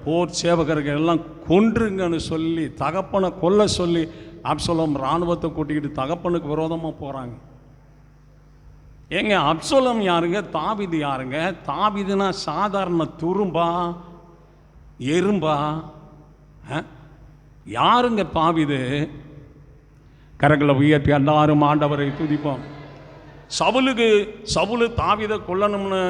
போர் சேவகர்கள் எல்லாம் கொன்றுங்கன்னு சொல்லி தகப்பனை கொல்ல சொல்லி அப்சலோம் இராணுவத்தை கூட்டிக்கிட்டு தகப்பனுக்கு விரோதமாக போகிறாங்க. ஏங்க, அப்சலோம் யாருங்க? தாவீது யாருங்க? தாவீதுனா சாதாரண துரும்பா எறும்பா? யாருங்க தாவீது? கரங்களை உயர்த்தி எல்லாரும் ஆண்டவரை துதிப்போம். சவுலு தாவீதை கொல்லணும்னு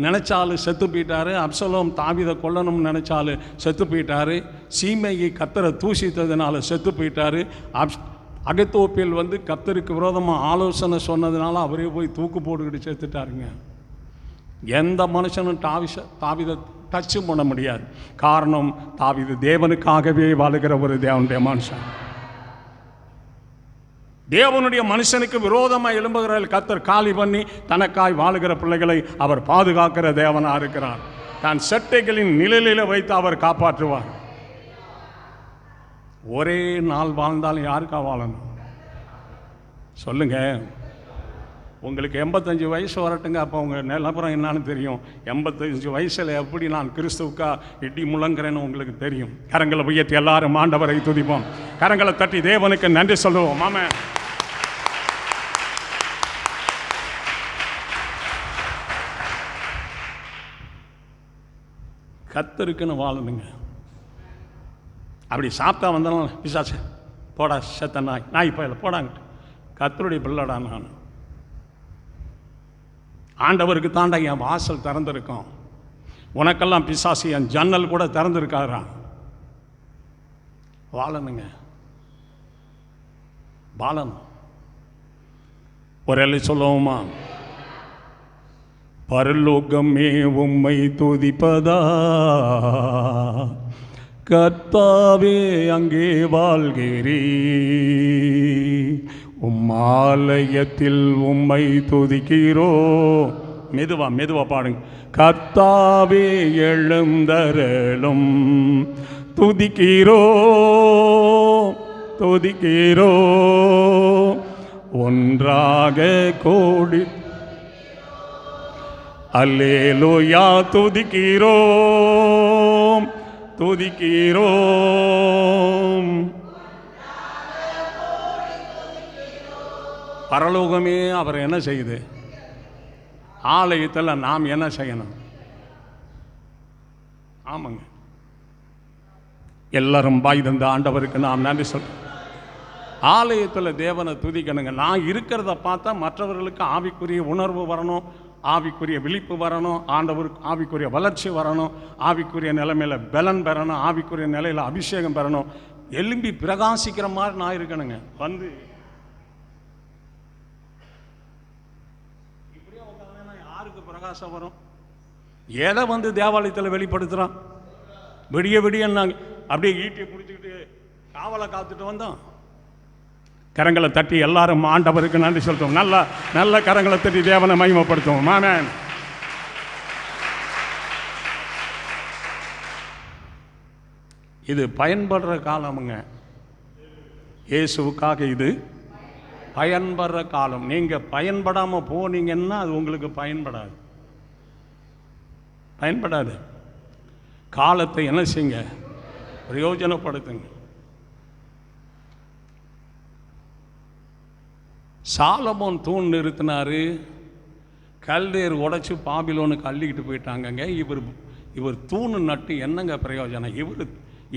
நினச்சாலும் செத்து போயிட்டாரு. அப்சலோம் தாவீதை கொல்லணும்னு நினச்சாலும் செத்து போயிட்டாரு. சீமையை கத்தரை தூஷித்ததுனால செத்து போயிட்டாரு. அகத்தோப்பியல் கத்தருக்கு விரோதமாக ஆலோசனை சொன்னதுனால அவரே போய் தூக்கு போட்டுக்கிட்டு செத்துட்டாருங்க. எந்த மனுஷனும் தாவீதை டச்சு பண்ண முடியாது. காரணம், தாவீது தேவனுக்காகவே வாழுகிற ஒரு தேவனுடைய மனுஷன். தேவனுடைய மனுஷனுக்கு விரோதமாக எழும்புகிற கர்த்தர் காலி பண்ணி தனக்காய் வாழுகிற பிள்ளைகளை அவர் பாதுகாக்கிற தேவனாக இருக்கிறார். தான் செட்டைகளின் நிழலில் வைத்து அவர் காப்பாற்றுவார். ஒரே நாள் வாழ்ந்தாலும் யாருக்கா வாழணும் சொல்லுங்க? உங்களுக்கு 85 வயசு வரட்டுங்க, அப்போ உங்கள் நிலப்புறம் என்னான்னு தெரியும். 85 வயசில் எப்படி நான் கிறிஸ்துவுக்கா இடி முழங்குறேன்னு உங்களுக்கு தெரியும். கரங்களை உயர்த்தி எல்லாரும் ஆண்டவரை துதிப்போம். கரங்களை தட்டி தேவனுக்கு நன்றி சொல்லுவோம். ஆமென். கர்த்தருக்குன்னு வாழணுங்க. அப்படி சாப்பிட்டா வந்தாலும் பிசாசு போடா செத்த நாய் போயில போடாங்கிட்டு, கர்த்தருடைய பிள்ளடா நான். ஆண்டவருக்கு தாண்டா என் வாசல் திறந்திருக்கும். உனக்கெல்லாம் பிசாசு என் ஜன்னல் கூட திறந்திருக்காரா? வாழணுங்க, வாழணும். ஒரு எல்லை சொல்லுவோமா? பரலோகமே உம்மை துதிப்பதா, கர்த்தாவே அங்கே வாழ்கிறீ, உம்மாலயத்தில் உம்மை துதிக்கிறோ. மெதுவா பாடுங்க. கர்த்தாவே எழுந்தருளும், துதிக்கிறோ ஒன்றாக கோடி அல்லேலூயா துதிக்கிறோம். பரலோகமே அவர் என்ன செய்யுது? ஆலயத்தில் நாம் என்ன செய்யணும்? ஆமாங்க, எல்லாரும் பாய் தந்த ஆண்டவருக்கு நாம் நன்றி சொல்றோம். ஆலயத்தில் தேவனை துதிக்கணுங்க. நான் இருக்கிறத பார்த்தா மற்றவர்களுக்கு ஆவிக்குரிய உணர்வு வரணும், ஆவிக்குரிய விழிப்பு வரணும், ஆண்டவருக்கு ஆவிக்குரிய வளர்ச்சி வரணும், ஆவிக்குரிய நிலைமையில் பலன் பெறணும், ஆவிக்குரிய நிலையில் அபிஷேகம் பெறணும். எலும்பி பிரகாசிக்கிற மாதிரி நான் இருக்கணுங்க. இப்படியே உட்காந்தா யாருக்கு பிரகாசம் வரும்? எதை தேவாலயத்தில் வெளிப்படுத்துகிறான்? விடிய நாங்கள் அப்படியே ஈட்டியை பிடிச்சிக்கிட்டு காவலை காத்துட்டு வந்தோம். கரங்களை தட்டி எல்லாரும் ஆண்டவருக்கு நன்றி சொல்றோம். நல்ல கரங்களை தட்டி தேவனை மகிமைப்படுத்துவோம். ஆமென். இது பயன்படுற காலமுங்க. இயேசுவுக்காக இது பயன்படுற காலம். நீங்கள் பயன்படாமல் போனீங்கன்னா அது உங்களுக்கு பயன்படாது. காலத்தை என்ன செய்யுங்க? பிரயோஜனப்படுத்துங்க. சாலமோன் தூண் நிறுத்தினாரு, கல்தேர் உடைச்சி பாபிலோனுக்கு அள்ளிக்கிட்டு போயிட்டாங்கங்க. இவர் தூணு நட்டு என்னங்க பிரயோஜனம்?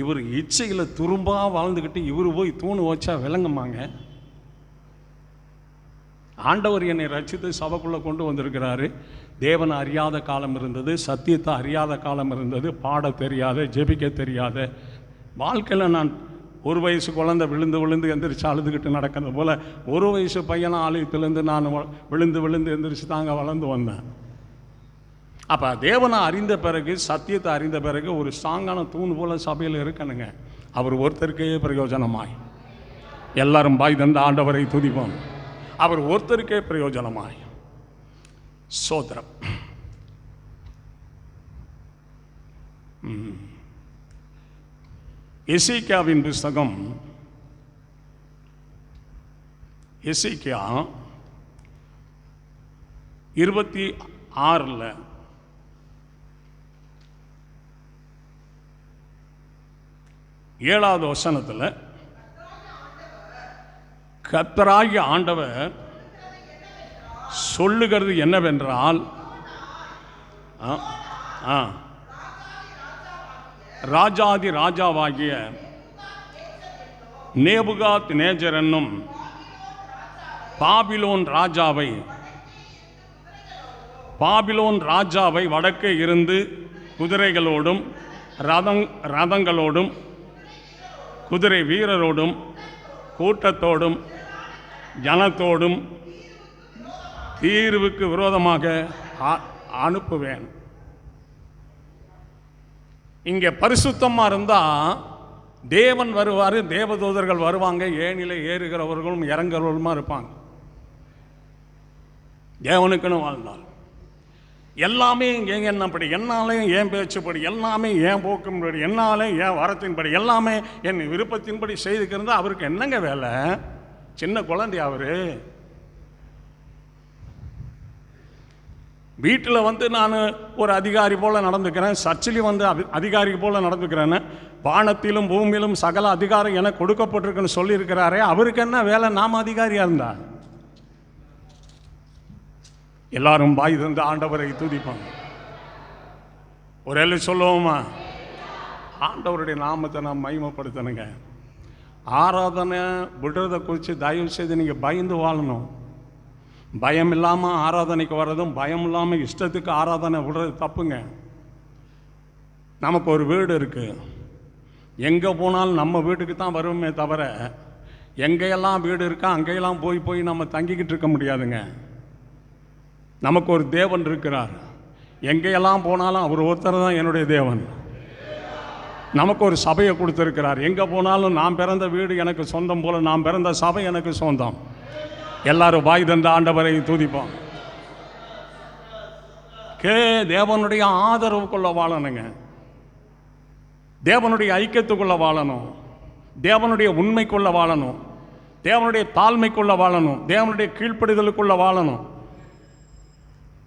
இவர் இச்சையில் துரும்பாக வாழ்ந்துக்கிட்டு இவர் போய் தூணு வச்சா விளங்குமாங்க? ஆண்டவர் என்னை ரட்சித்து சபைக்குள்ளே கொண்டு வந்திருக்கிறாரு. தேவனை அறியாத காலம் இருந்தது, சத்தியத்தை அறியாத காலம் இருந்தது, பாட தெரியாத, ஜெபிக்க தெரியாத வாழ்க்கையில் நான் ஒரு வயசு குழந்தை விழுந்து எந்திரிச்சு அழுதுகிட்டு நடக்கிறது போல் ஒரு வயசு பையனை ஆலயத்திலேருந்து நான் விழுந்து எந்திரிச்சு தாங்க வளர்ந்து வந்தேன். அப்போ தேவனை அறிந்த பிறகு, சத்தியத்தை அறிந்த பிறகு ஒரு ஸ்ட்ராங்கான தூண் போல சபையில் இருக்கணுங்க. அவர் ஒருத்தருக்கே பிரயோஜனமாய். எல்லாரும் பாய் தந்த ஆண்டவரை துதிப்போம். அவர் ஒருத்தருக்கே பிரயோஜனமாய். சோதரம். எசேக்கியாவின் புஸ்தகம். எசேக்கியா 26 7வது வசனத்தில் கர்த்தராகிய ஆண்டவர் சொல்லுகிறது என்னவென்றால், ராஜாதி ராஜாவாகிய நேபுகாத் நேஜர் என்னும் பாபிலோன் ராஜாவை வடக்கே இருந்து குதிரைகளோடும் ரதங்களோடும் குதிரை வீரரோடும் கூட்டத்தோடும் ஜனத்தோடும் தீர்வுக்கு விரோதமாக அனுப்புவேன். இங்கே பரிசுத்தமாக இருந்தால் தேவன் வருவார், தேவதூதர்கள் வருவாங்க, ஏனிலே ஏறுகிறவர்களும் இறங்குறவர்களுமா இருப்பாங்க. தேவனுக்குன்னு வாழ்ந்தால் எல்லாமே என்னப்படி, என்னாலையும் ஏன் பேச்சுப்படி, எல்லாமே ஏன் போக்கும்படி, என்னாலே ஏன் வரத்தின்படி, எல்லாமே என் விருப்பத்தின்படி செய்துக்கிறதா அவருக்கு என்னங்க வேலை? சின்ன குழந்தை அவரு. வீட்டில் நான் ஒரு அதிகாரி போல் நடந்துக்கிறேன், சர்ச்சிலையும் அதிகாரி போல் நடந்துக்கிறேன்னு, வானத்திலும் பூமியிலும் சகல அதிகாரம் எனக்கு கொடுக்கப்பட்டிருக்குன்னு சொல்லியிருக்கிறாரே, அவருக்கு என்ன வேலை? நாம் அதிகாரியாக இருந்தா எல்லாரும் வாய் தந்து ஆண்டவரை துதிப்பாங்க. ஒரு எல்லை சொல்லுவோமா? ஆண்டவருடைய நாமத்தை நாம் மகிமைப்படுத்தணுங்க. ஆராதனை விடுறதை குறித்து தயவு செய்து நீங்கள் பயந்து வாழணும். பயம் இல்லாமல் ஆராதனைக்கு வர்றதும், பயம் இல்லாமல் இஷ்டத்துக்கு ஆராதனை விடுறது தப்புங்க. நமக்கு ஒரு வீடு இருக்குது, எங்கே போனாலும் நம்ம வீட்டுக்கு தான் வருவோமே தவிர, எங்கேயெல்லாம் வீடு இருக்கா அங்கேயெல்லாம் போய் நம்ம தங்கிக்கிட்டு இருக்க முடியாதுங்க. நமக்கு ஒரு தேவன் இருக்கிறார், எங்கேயெல்லாம் போனாலும் அவர் ஒருத்தர் தான் என்னுடைய தேவன். நமக்கு ஒரு சபையை கொடுத்துருக்கிறார், எங்கே போனாலும் நான் பிறந்த வீடு எனக்கு சொந்தம் போல நான் பிறந்த சபை எனக்கு சொந்தம். எல்லாரும் வாய் தந்த ஆண்டவரை துதிப்போம். தேவனுடைய ஆதரவுக்குள்ள வாழணுங்க, தேவனுடைய ஐக்கியத்துக்குள்ள வாழணும், தேவனுடைய உண்மைக்குள்ள வாழணும், தேவனுடைய தாழ்மைக்குள்ள வாழணும், தேவனுடைய கீழ்ப்படிதலுக்குள்ள வாழணும்,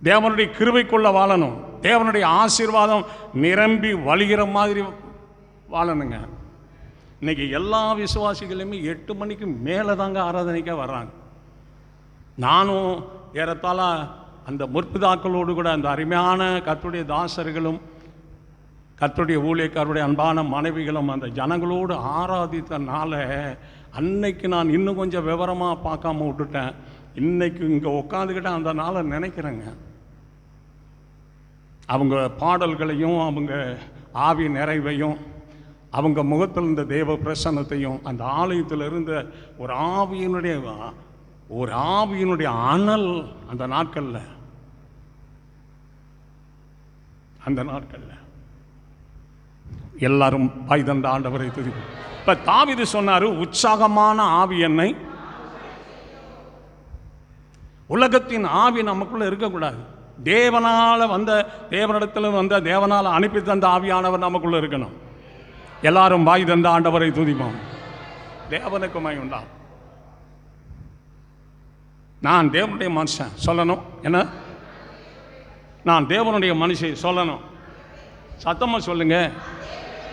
தேவனுடைய கிருபைக்குள்ள வாழணும், தேவனுடைய ஆசீர்வாதம் நிரம்பி வழிகிற மாதிரி வாழணுங்க. இன்னைக்கு எல்லா விசுவாசிகளுமே 8 மணிக்கு மேலே தாங்க ஆராதனைக்க வர்றாங்க. நானும் ஏறத்தாழ அந்த முற்பிதாக்களோடு கூட அந்த அருமையான கர்த்தருடைய தாசர்களும் கர்த்தருடைய ஊழியக்காரருடைய அன்பான மனைவிகளும் அந்த ஜனங்களோடு ஆராதித்தனால அன்னைக்கு நான் இன்னும் கொஞ்சம் விவரமாக பார்க்காம விட்டுட்டேன். இன்னைக்கு இங்கே உட்காந்துக்கிட்டேன் அந்த நாளை நினைக்கிறேங்க. அவங்க பாடல்களையும், அவங்க ஆவி நிறைவையும், அவங்க முகத்தில் இருந்த தேவ பிரசன்னத்தையும், அந்த ஆலயத்தில் இருந்த ஒரு ஆவியினுடைய அனல் அந்த நாட்களில் எல்லாரும் பாய் தந்த ஆண்டவரை துதிப்போம். இப்போ தாவீது சொன்னார், உற்சாகமான ஆவி என்னை, உலகத்தின் ஆவி நமக்குள்ள இருக்கக்கூடாது. தேவனிடத்தில் வந்த தேவனால் அனுப்பி தந்த ஆவியானவர் நமக்குள்ள இருக்கணும். எல்லாரும் வாய் தந்த ஆண்டவரை துதிப்போம். தேவனுக்கு மகிமை உண்டாகும். நான் தேவனுடைய மனுஷன் சொல்லணும். என்ன? நான் தேவனுடைய மனுஷன் சொல்லணும். சத்தமாக சொல்லுங்க.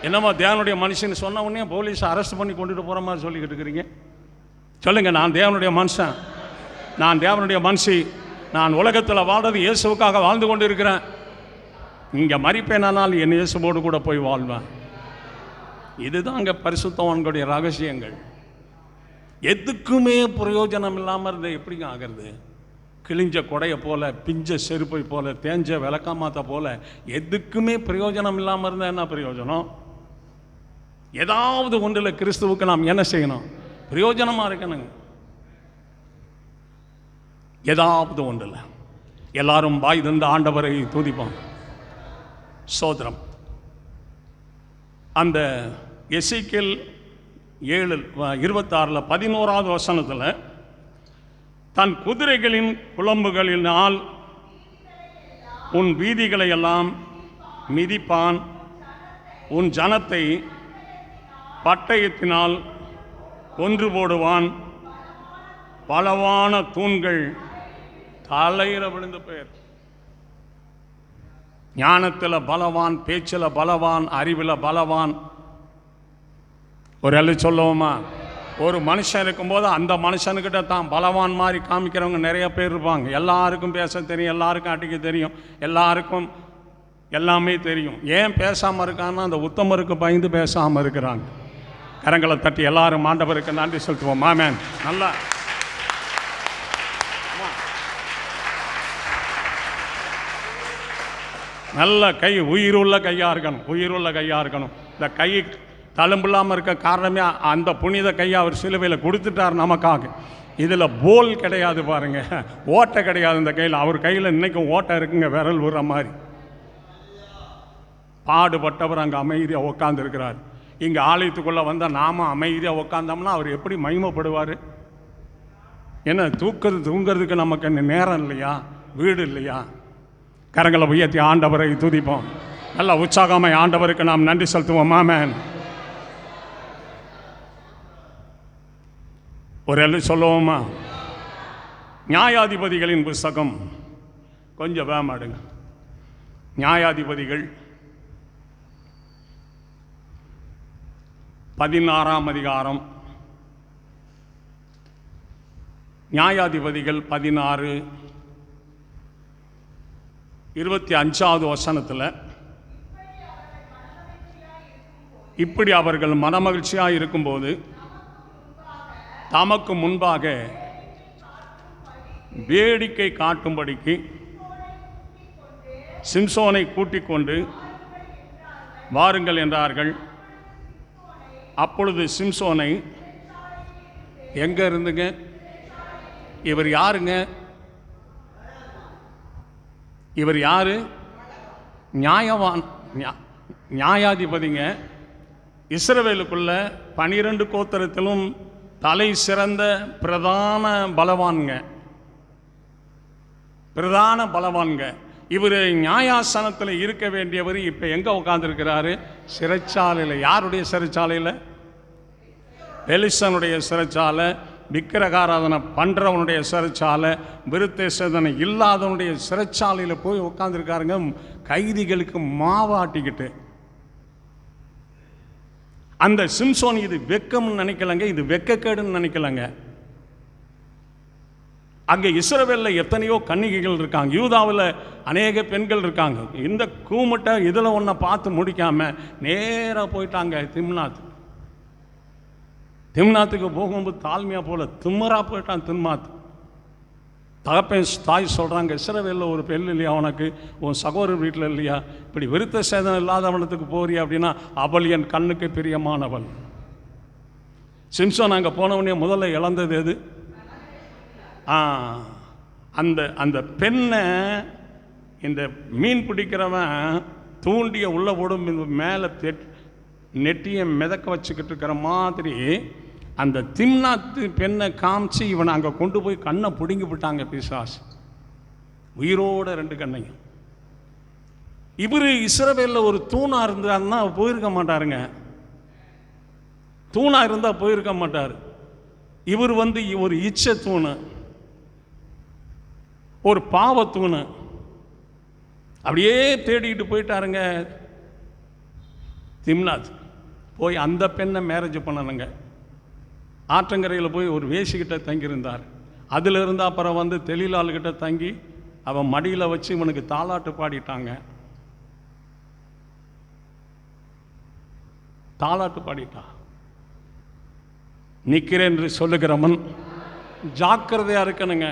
என்னம்மா தேவனுடைய மனுஷன் சொன்ன உடனே போலீஸ் அரெஸ்ட் பண்ணி கொண்டுட்டு போகிற மாதிரி சொல்லிக்கிட்டு இருக்கிறீங்க? சொல்லுங்க, நான் தேவனுடைய மனுஷன், நான் தேவனுடைய மனுஷி, நான் உலகத்தில் வாழ்றது இயேசுவுக்காக வாழ்ந்து கொண்டு இருக்கிறேன். இங்கே மறிப்பேனால் என் இயேசுவோடு கூட போய் வாழ்வேன். இதுதான் அங்கே பரிசுத்தவான்களுடைய ரகசியங்கள். எதுக்குமே பிரயோஜனம் இல்லாமல் இருந்த எப்படிங்க ஆகிறது? கிழிஞ்ச கொடையை போல, பிஞ்ச செருப்பை போல, தேஞ்ச விளக்காமாத்த போல எதுக்குமே பிரயோஜனம் இல்லாமல் இருந்தால் என்ன பிரயோஜனம்? ஏதாவது ஒன்றில் கிறிஸ்துவுக்கு நாம் என்ன செய்யணும்? பிரயோஜனமாக இருக்கணுங்க. ஏதாவது ஒன்றில் எல்லாரும் வாய் தந்த ஆண்டவரை துதிப்போம். சோதரம் அந்த எசேக்கியேல் 7:26 11வது வசனத்தில், தன் குதிரைகளின் குளம்புகளினால் உன் வீதிகளை எல்லாம் மிதிப்பான், உன் ஜனத்தை பட்டயத்தினால் கொன்று போடுவான், பலவான தூண்கள் தலையில விழுந்த பெயர். ஞானத்தில் பலவான், பேச்சில் பலவான், அறிவில் பலவான். ஒரு எல்லை சொல்லுவோமா? ஒரு மனுஷன் இருக்கும்போது அந்த மனுஷனுக்கிட்ட தான் பலவான் மாதிரி காமிக்கிறவங்க நிறைய பேர் இருப்பாங்க. எல்லாருக்கும் பேச தெரியும், எல்லாருக்கும் அடிக்க தெரியும், எல்லாருக்கும் எல்லாமே தெரியும். ஏன் பேசாமல் இருக்கான்னா அந்த உத்தமருக்கு பயந்து பேசாமல் இருக்கிறாங்க. கரங்களை தட்டி எல்லாரும் ஆண்டவருக்கு நன்றி செலுத்துவோம். ஆமென். நல்லா நல்ல கை, உயிருள்ள கையாக இருக்கணும், உயிருள்ள கையாக இருக்கணும். இந்த கை தழும்பு இல்லாமல் இருக்க காரணமே அந்த புனித கையை அவர் சிலுவையில் கொடுத்துட்டார் நமக்காக. இதில் போல் கிடையாது பாருங்க, ஓட்டை கிடையாது இந்த கையில். அவர் கையில் இன்னைக்கும் ஓட்டை இருக்குங்க, விரல் விடுற மாதிரி. பாடுபட்டவர் அங்கே அமைதியாக உட்கார்ந்து இருக்கிறார். இங்கே ஆலயத்துக்குள்ளே வந்தால் நாம அமைதியாக உட்காந்தோம்னா அவர் எப்படி மகிமைப்படுவார்? என்ன தூங்கிறதுக்கு நமக்கு நேரம் இல்லையா? வீடு இல்லையா? கரங்களை உயர்த்தி ஆண்டவரை துதிப்போம். நல்ல உற்சாகமாய் ஆண்டவருக்கு நாம் நன்றி செலுத்துவோம். ஆமென். ஒரு எல்லாம் சொல்லுவோமா? நியாயாதிபதிகளின் புஸ்தகம், கொஞ்சம் வேமாடுங்க. நியாயாதிபதிகள் 16ஆம் அதிகாரம். நியாயாதிபதிகள் 16:25 வசனத்தில், இப்படி அவர்கள் மனமகிழ்ச்சியாக இருக்கும்போது தமக்கு முன்பாக வேடிக்கை காட்டும்படிக்கு சிம்சோனை கூட்டிக் கொண்டு வாருங்கள் என்றார்கள். அப்பொழுது சிம்சோனை, எங்க இருந்துங்க? இவர் யாருங்க? இவர் யாரு? நியாயவான், நியாயாதிபதிங்க. இஸ்ரவேலுக்குள்ள 12 கோத்திரத்திலும் தலை சிறந்த பிரதான பலவான்ங்க, பிரதான பலவான்ங்க. இவர் நியாயாசனத்தில் இருக்க வேண்டியவர் இப்போ எங்கே உட்கார்ந்துருக்கிறாரு? சிறைச்சாலையில். யாருடைய சிறைச்சாலையில்? பெலிஸ்தனுடைய சிறைச்சாலை, விக்கிரகாராதனை பண்ணுறவனுடைய சிறைச்சாலை, விருத்த சேதனை இல்லாதவனுடைய சிறைச்சாலையில் போய் உட்காந்துருக்காருங்க, கைதிகளுக்கு மாவாட்டிக்கிட்டு. அந்த சிம்சோன் இது வெக்கம்னு நினைக்கலங்க, இது வெக்கக்கேடுன்னு நினைக்கலங்க. அங்கே இஸ்ரவேலில் எத்தனையோ கன்னிகைகள் இருக்காங்க, யூதாவில் அநேக பெண்கள் இருக்காங்க. இந்த கூமுட்டை இதில் ஒன்றை பார்த்து முடிக்காமல் நேராக போயிட்டாங்க திம்னாத்துக்கு போகும்போது தாழ்மையாக போல திம்மராக போயிட்டான் திம்னாத். தகப்பன் தாய் சொல்கிறாங்க, இஸ்ரவேலில் ஒரு பெண் இல்லையா உனக்கு? உன் சகோதரர் வீட்டில் இல்லையா? இப்படி விருத்த சேதம் இல்லாதவனத்துக்கு போறியா அப்படின்னா, அவள் என் கண்ணுக்கு பிரியமானவள். சிம்சோன் அங்கே போனவனே முதல்ல இழந்தது எது? அந்த அந்த பெண்ணை இந்த மீன் பிடிக்கிறவன் தூண்டிய உள்ள போடும் மேலே நெட்டியை மிதக்க வச்சுக்கிட்டு இருக்கிற மாதிரி அந்த திம்னாத்து பெண்ணை காமிச்சு இவனை அங்கே கொண்டு போய் கண்ணை பிடுங்கி விட்டாங்க பிசாசு, உயிரோட 2 கண்ணையும். இவர் இஸ்ரவேலில் ஒரு தூணாக இருந்தாருன்னா போயிருக்க மாட்டாருங்க, தூணாக இருந்தால் போயிருக்க மாட்டார். இவர் ஒரு இச்ச தூணு, ஒரு பாவத்தூணு. அப்படியே தேடிக்கிட்டு போயிட்டாருங்க திம்னாத். போய் அந்த பெண்ணை மேரேஜ் பண்ணணுங்க. ஆற்றங்கரையில் போய் ஒரு வேசிக்கிட்ட தங்கியிருந்தார். அதிலிருந்து அப்புறம் தெளிலாள்கிட்ட தங்கி அவன் மடியில் வச்சு இவனுக்கு தாலாட்டு பாடிட்டாங்க. தாலாட்டு பாடிட்டா. நிற்கிறேன் என்று சொல்லுகிறவன் ஜாக்கிரதையாக இருக்கணுங்க.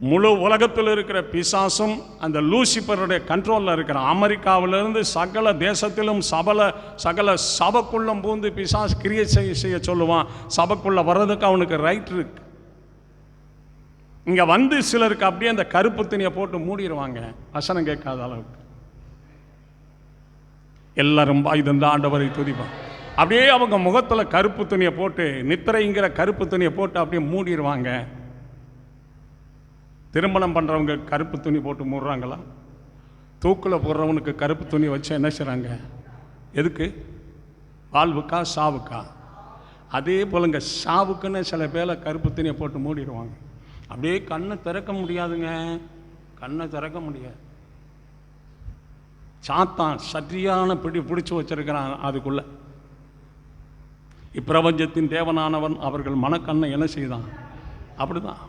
முழு உலகத்தில் இருக்கிற பிசாசும் அந்த லூசிபருடைய கண்ட்ரோலில் இருக்கிற அமெரிக்காவிலிருந்து சகல தேசத்திலும் சகல சபைக்குள்ளும் பூந்து பிசாசு கிரியை செய்ய சொல்லுவான். சபைக்குள்ள வர்றதுக்கு அவனுக்கு ரைட் இருக்கு. இங்கே சிலருக்கு அப்படியே அந்த கருப்பு துணியை போட்டு மூடிடுவாங்க, வசனம் கேட்காத அளவுக்கு. எல்லாரும் இந்த ஆண்டவரை துதிப்பான். அப்படியே அவங்க முகத்தில் கருப்பு துணியை போட்டு, நித்திரைங்கிற கருப்பு துணியை போட்டு அப்படியே மூடிடுவாங்க. திருமணம் பண்ணுறவங்க கருப்பு துணி போட்டு மூடுறாங்களா? தூக்கில் போடுறவனுக்கு கருப்பு துணி வச்சு என்ன செய்கிறாங்க? எதுக்கு? வாழ்வுக்கா சாவுக்கா? அதே போலங்க சாவுக்குன்னு சில பேரை கருப்பு துணியை போட்டு மூடிடுவாங்க. அப்படியே கண்ணை திறக்க முடியாதுங்க, கண்ணை திறக்க முடியாது. சாத்தான் சரியான பிடிச்சு வச்சிருக்கிறான் அதுக்குள்ள. இப்பிரபஞ்சத்தின் தேவனானவன் அவர்கள் மனக்கண்ணை என்ன செய்தான்? அப்படிதான்.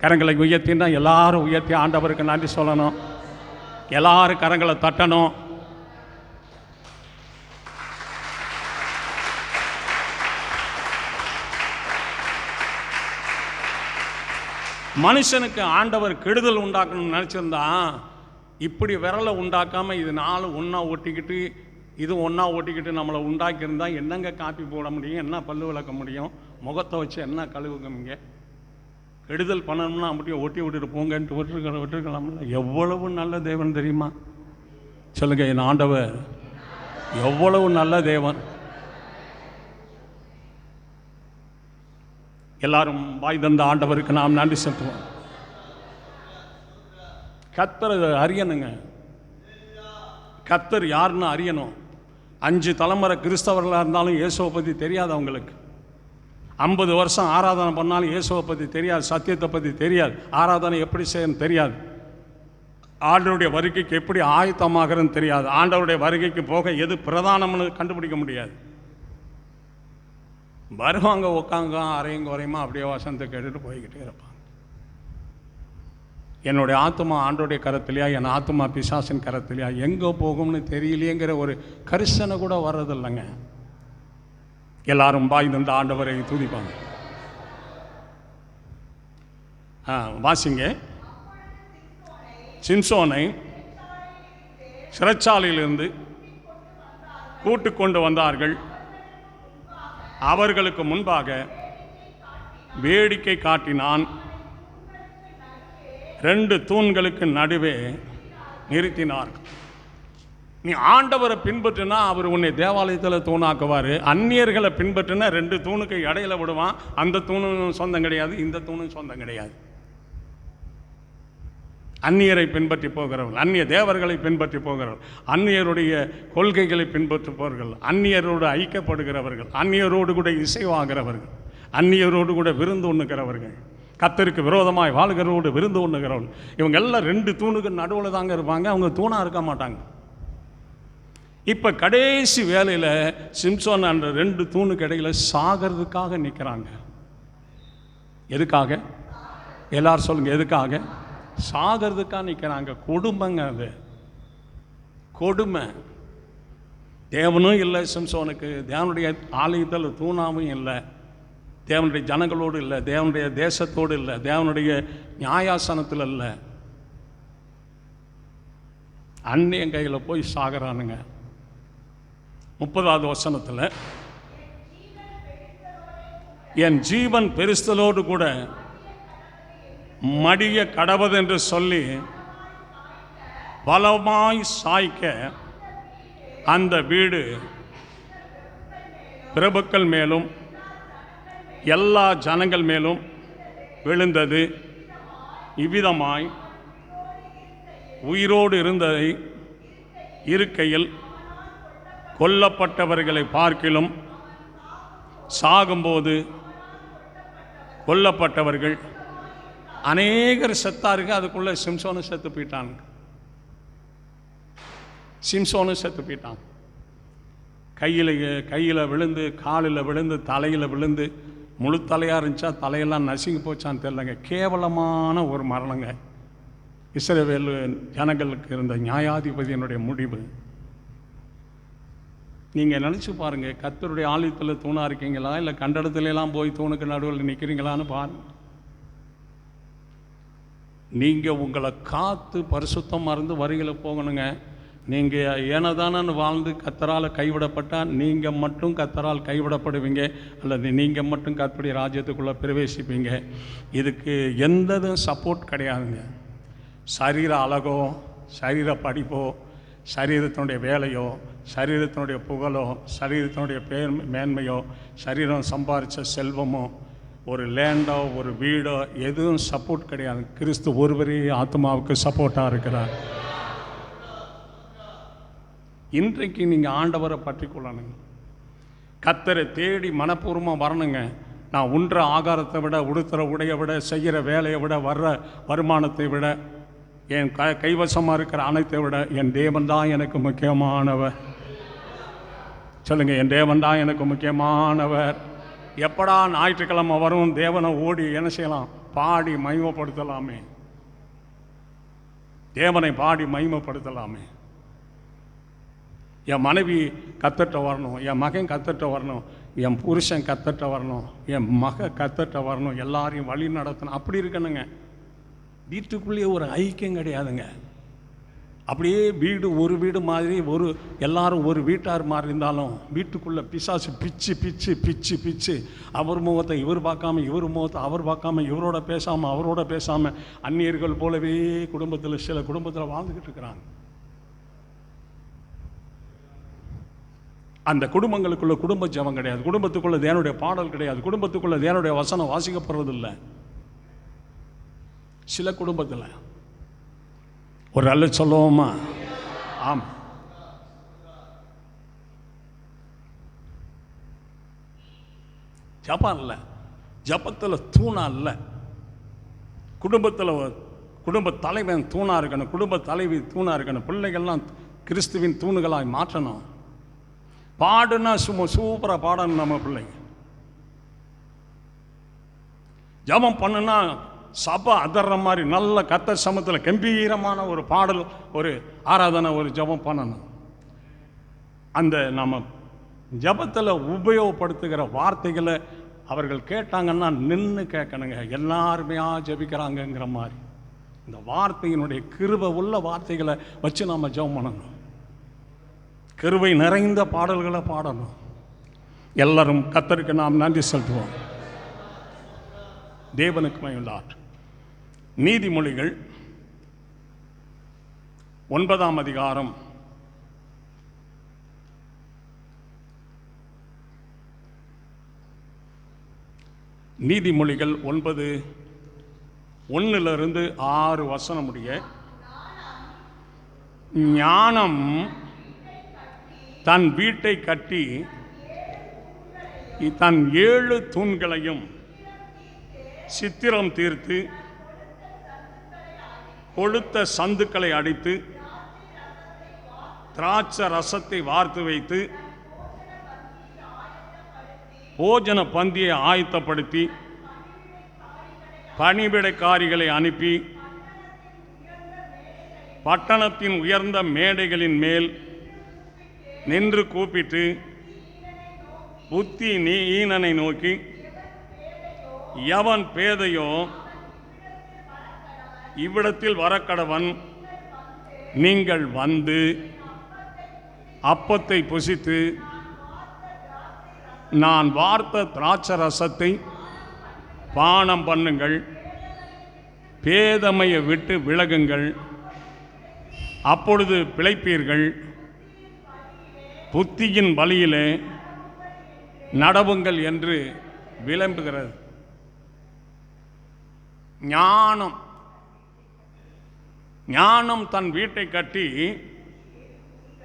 கரங்களை உயர்த்தினா எல்லாரும் உயர்த்தி ஆண்டவருக்கு நன்றி சொல்லணும். எல்லாரும் கரங்களை தட்டணும். மனுஷனுக்கு ஆண்டவர் கெடுதல் உண்டாக்கணும்னு நினச்சிருந்தா இப்படி விரலை உண்டாக்காம இது நாலு ஒன்றா ஒட்டிக்கிட்டு இது ஒன்றா ஒட்டிக்கிட்டு நம்மளை உண்டாக்கியிருந்தா என்னங்க காப்பி போட முடியும், என்ன பல்லு விளக்க முடியும், முகத்தை வச்சு என்ன கழுவுங்க? கெடுதல் பண்ணணும்னா அப்படியே ஒட்டி விட்டுட்டு போங்கன்ட்டு விட்டுருக்கலாம்ல. எவ்வளவு நல்ல தேவன் தெரியுமா? சொல்லுங்க, என் ஆண்டவர் எவ்வளவு நல்ல தேவன். எல்லாரும் வாய் தந்த ஆண்டவருக்கு நாம் நன்றி செலுத்துவோம். கர்த்தர் அறியணுங்க. கர்த்தர் யாருன்னு அறியணும். 5 தலைமுறை கிறிஸ்தவர்களாக இருந்தாலும் இயேசுவை பற்றி தெரியாது அவங்களுக்கு. 50 வருஷம் ஆராதனை பண்ணாலும் இயேசுவை பற்றி தெரியாது, சத்தியத்தை பற்றி தெரியாது, ஆராதனை எப்படி செய்யணும் தெரியாது, ஆண்டவருடைய வருகைக்கு எப்படி ஆயத்தமாகறன்னு தெரியாது, ஆண்டவருடைய வருகைக்கு போக எது பிரதானம்னு கண்டுபிடிக்க முடியாது. வருவாங்க, உட்காங்க, அரையும் குறையுமா அப்படியே வசனத்தை கேட்டுட்டு போய்கிட்டே இருப்பாங்க. என்னுடைய ஆத்மா ஆண்டோடைய கரத்திலையா, என் ஆத்மா பிசாசின் கரத்திலையா, எங்கே போகும்னு தெரியலையேங்கிற ஒரு கரிசனை கூட வர்றதில்லைங்க. எல்லாரும் வாய் தந்த ஆண்டவரை துதிப்பாங்க. வாசிங்க. சிம்சோனை சிறைச்சாலையிலிருந்து கூட்டு கொண்டு வந்தார்கள். அவர்களுக்கு முன்பாக வேடிக்கை காட்டினான். 2 தூண்களுக்கு நடுவே நிறுத்தினார்கள். நீ ஆண்டவரை பின்பற்றினா அவர் உன்னை தேவாலயத்தில் தூணாக்குவார். அந்நியர்களை பின்பற்றினா 2 தூணுக்கு இடையில விடுவான். அந்த தூணும் சொந்தம் கிடையாது, இந்த தூணும் சொந்தம் கிடையாது. அந்நியரை பின்பற்றி போகிறவர்கள், அந்நிய தேவர்களை பின்பற்றி போகிறவர்கள், அந்நியருடைய கொள்கைகளை பின்பற்றி போகிறவர்கள், அந்நியரோடு ஐக்கியப்படுகிறவர்கள், அந்நியரோடு கூட இசைவாகிறவர்கள், அந்நியரோடு கூட விருந்து உண்ணுகிறவர்கள், கர்த்தருக்கு விரோதமாய் வாழ்கிறவரோடு விருந்து உண்ணுகிறவர்கள், இவங்க எல்லாம் 2 தூணுக்கு நடுவில் தாங்க இருப்பாங்க. அவங்க தூணாக இருக்க மாட்டாங்க. இப்போ கடைசி வேலையில் சிம்சோன் அந்த 2 தூணுக்கு இடையில் சாகிறதுக்காக நிற்கிறாங்க. எதுக்காக? எல்லாரும் சொல்லுங்க, எதுக்காக? சாகிறதுக்காக நிற்கிறாங்க. கொடுமைங்க, அது கொடுமை. தேவனும் இல்லை சிம்சோனுக்கு, தேவனுடைய ஆலயத்தில் தூணாவும் இல்லை, தேவனுடைய ஜனங்களோடு இல்லை, தேவனுடைய தேசத்தோடு இல்லை, தேவனுடைய நியாயாசனத்தில் இல்லை, அந்நியன் கையில் போய் சாகிறானுங்க. 30வது வசனத்தில் என் ஜீவன் பெருஸ்தலோடு கூட மடிய கடவது என்று சொல்லி பலமாய் சாய்க்க அந்த வீடு பிரபுக்கள் மேலும் எல்லா ஜனங்கள் மேலும் விழுந்தது. இவ்விதமாய் உயிரோடு இருந்ததை இருக்கையில் கொல்லப்பட்டவர்களை பார்க்கிலும் சாகும்போது கொல்லப்பட்டவர்கள் அநேகர் செத்தாருக்கு. அதுக்குள்ள சிம்சோனும் செத்து போயிட்டாங்க. சிம்சோனும் செத்து போயிட்டான். கையில் விழுந்து, காலில் விழுந்து, தலையில் விழுந்து, முழு தலையாக இருந்துச்சா தலையெல்லாம் நசுங்கி போச்சான்னு தெரியலங்க. கேவலமான ஒரு மரணங்க. இஸ்ரவேல் ஜனங்களுக்கு இருந்த நியாயாதிபதியினுடைய முடிவு. நீங்கள் நினச்சி பாருங்கள், கர்த்தருடைய ஆலயத்தில் தூணாக இருக்கீங்களா, இல்லை கண்டடத்துலலாம் போய் தூணுக்கு நடுவில் நிற்கிறீங்களான்னு பாருங்கள். நீங்கள் உங்களை காத்து பரிசுத்தமாக இருந்து வரிகளை போகணுங்க. நீங்கள் ஏனதானு வாழ்ந்து கர்த்தரால் கைவிடப்பட்டால் நீங்கள் மட்டும் கர்த்தரால் கைவிடப்படுவீங்க, அல்லது நீங்கள் மட்டும் கர்த்தருடைய ராஜ்யத்துக்குள்ளே பிரவேசிப்பீங்க. இதுக்கு எந்ததும் சப்போர்ட் கிடையாதுங்க. சரீர அழகோ, சரீர படிப்போ, சரீரத்தினுடைய வேலையோ, சரீரத்தினுடைய புகழோ, சரீரத்தினுடைய மேன்மையோ, சரீரம் சம்பாதிச்ச செல்வமோ, ஒரு லேண்டோ, ஒரு வீடோ எதுவும் சப்போர்ட் கிடையாது. கிறிஸ்து ஒருவரே ஆத்மாவுக்கு சப்போர்ட்டாக இருக்கிறார். இன்றைக்கு நீங்கள் ஆண்டவரை பற்றி கொள்ளணுங்க. கர்த்தரை தேடி மனப்பூர்வமாக வரணுங்க. நான் உண்ற ஆகாரத்தை விட, உடுத்துகிற உடையை விட, செய்கிற வேலையை விட, வர்ற வருமானத்தை விட, என் கைவசமாக இருக்கிற அனைத்தை விட என் தேவன் தான் எனக்கு முக்கியமானவர். சொல்லுங்கள், என் தேவன் தான் எனக்கு முக்கியமானவர். எப்படா ஞாயிற்றுக்கிழமை வரும் தேவனை ஓடி என்ன செய்யலாம்? பாடி மகிமைப்படுத்தலாமே. தேவனை பாடி மகிமைப்படுத்தலாமே. என் மனைவி கத்தட்ட வரணும், என் மகன் கத்தட்ட வரணும், என் புருஷன் கத்தட்ட வரணும், என் மக கத்தட்ட வரணும், எல்லாரையும் வழி நடத்தணும். அப்படி இருக்கணுங்க. வீட்டுக்குள்ளேயே ஒரு ஐக்கியம் கிடையாதுங்க. அப்படியே வீடு ஒரு வீடு மாதிரி, எல்லாரும் ஒரு வீட்டார் மாதிரி இருந்தாலும் வீட்டுக்குள்ளே பிசாசு பிச்சு பிச்சு பிச்சு பிச்சு அவர் முகத்தை இவர் பார்க்காம, இவர் முகத்தை அவர் பார்க்காம, இவரோட பேசாமல் அவரோட பேசாமல் அந்நியர்கள் போலவே குடும்பத்தில் சில குடும்பத்தில் வாழ்ந்துக்கிட்டு இருக்கிறாங்க. அந்த குடும்பங்களுக்குள்ள குடும்ப ஜெபம் கிடையாது, குடும்பத்துக்குள்ள தேவனுடைய பாடல் கிடையாது, குடும்பத்துக்குள்ள தேவனுடைய வசனம் வாசிக்கப்படுறதில்லை. சில குடும்பத்தில் ஒரு அல்ல சொல்லுவோமா? ஆம். ஜபம் இல்லை, ஜபத்தில் தூணா இல்லை. குடும்பத்தில் குடும்ப தலைவன் தூணா இருக்கணும், குடும்ப தலைவி தூணா இருக்கணும். பிள்ளைகள்லாம் கிறிஸ்துவின் தூணுகளாய் மாற்றணும். பாடுனா சும்மா சூப்பராக பாடணும் நம்ம பிள்ளைங்க. ஜபம் பண்ணுனா சபை அதர்ற மாதிரி நல்ல கர்த்தர் சமூகத்தில் கம்பீரமான ஒரு பாடல், ஒரு ஆராதனை, ஒரு ஜபம் பண்ணணும். அந்த நம்ம ஜபத்தில் உபயோகப்படுத்துகிற வார்த்தைகளை அவர்கள் கேட்டாங்கன்னா நின்று கேட்கணுங்க. எல்லாருமே ஜபிக்கிறாங்கங்கிற மாதிரி இந்த வார்த்தையினுடைய கிருபை உள்ள வார்த்தைகளை வச்சு நம்ம ஜபம் பண்ணணும். கிருபை நிறைந்த பாடல்களை பாடணும். எல்லாரும் கர்த்தருக்கு நாம் நன்றி செலுத்துவோம். தேவனுக்கு மகிமை. நீதிமொழிகள் 9ஆம் அதிகாரம் 9:1-6 வசனம் முடிய, ஞானம் தன் வீட்டை கட்டி தன் 7 தூண்களையும் சித்திரம் தீர்த்து கொழுத்த சந்துக்களை அடித்து திராட்சை ரசத்தை வார்த்து வைத்து போஜன பந்தியை ஆயத்தப்படுத்தி பணிவிடைக்காரிகளை அனுப்பி பட்டணத்தின் உயர்ந்த மேடைகளின் மேல் நின்று கூப்பிட்டு புத்தி ஈனனை நோக்கி, எவன் பேதையோ இவ்விடத்தில் வரக்கடவன், நீங்கள் வந்து அப்பத்தை புசித்து நான் வார்த்த திராட்சை ரசத்தை பானம் பண்ணுங்கள், பேதமையை விட்டு விலகுங்கள், அப்பொழுது பிழைப்பீர்கள், புத்தியின் வழியிலே நடவுங்கள் என்று விளம்புகிறது. ஞானம் தன் வீட்டை கட்டி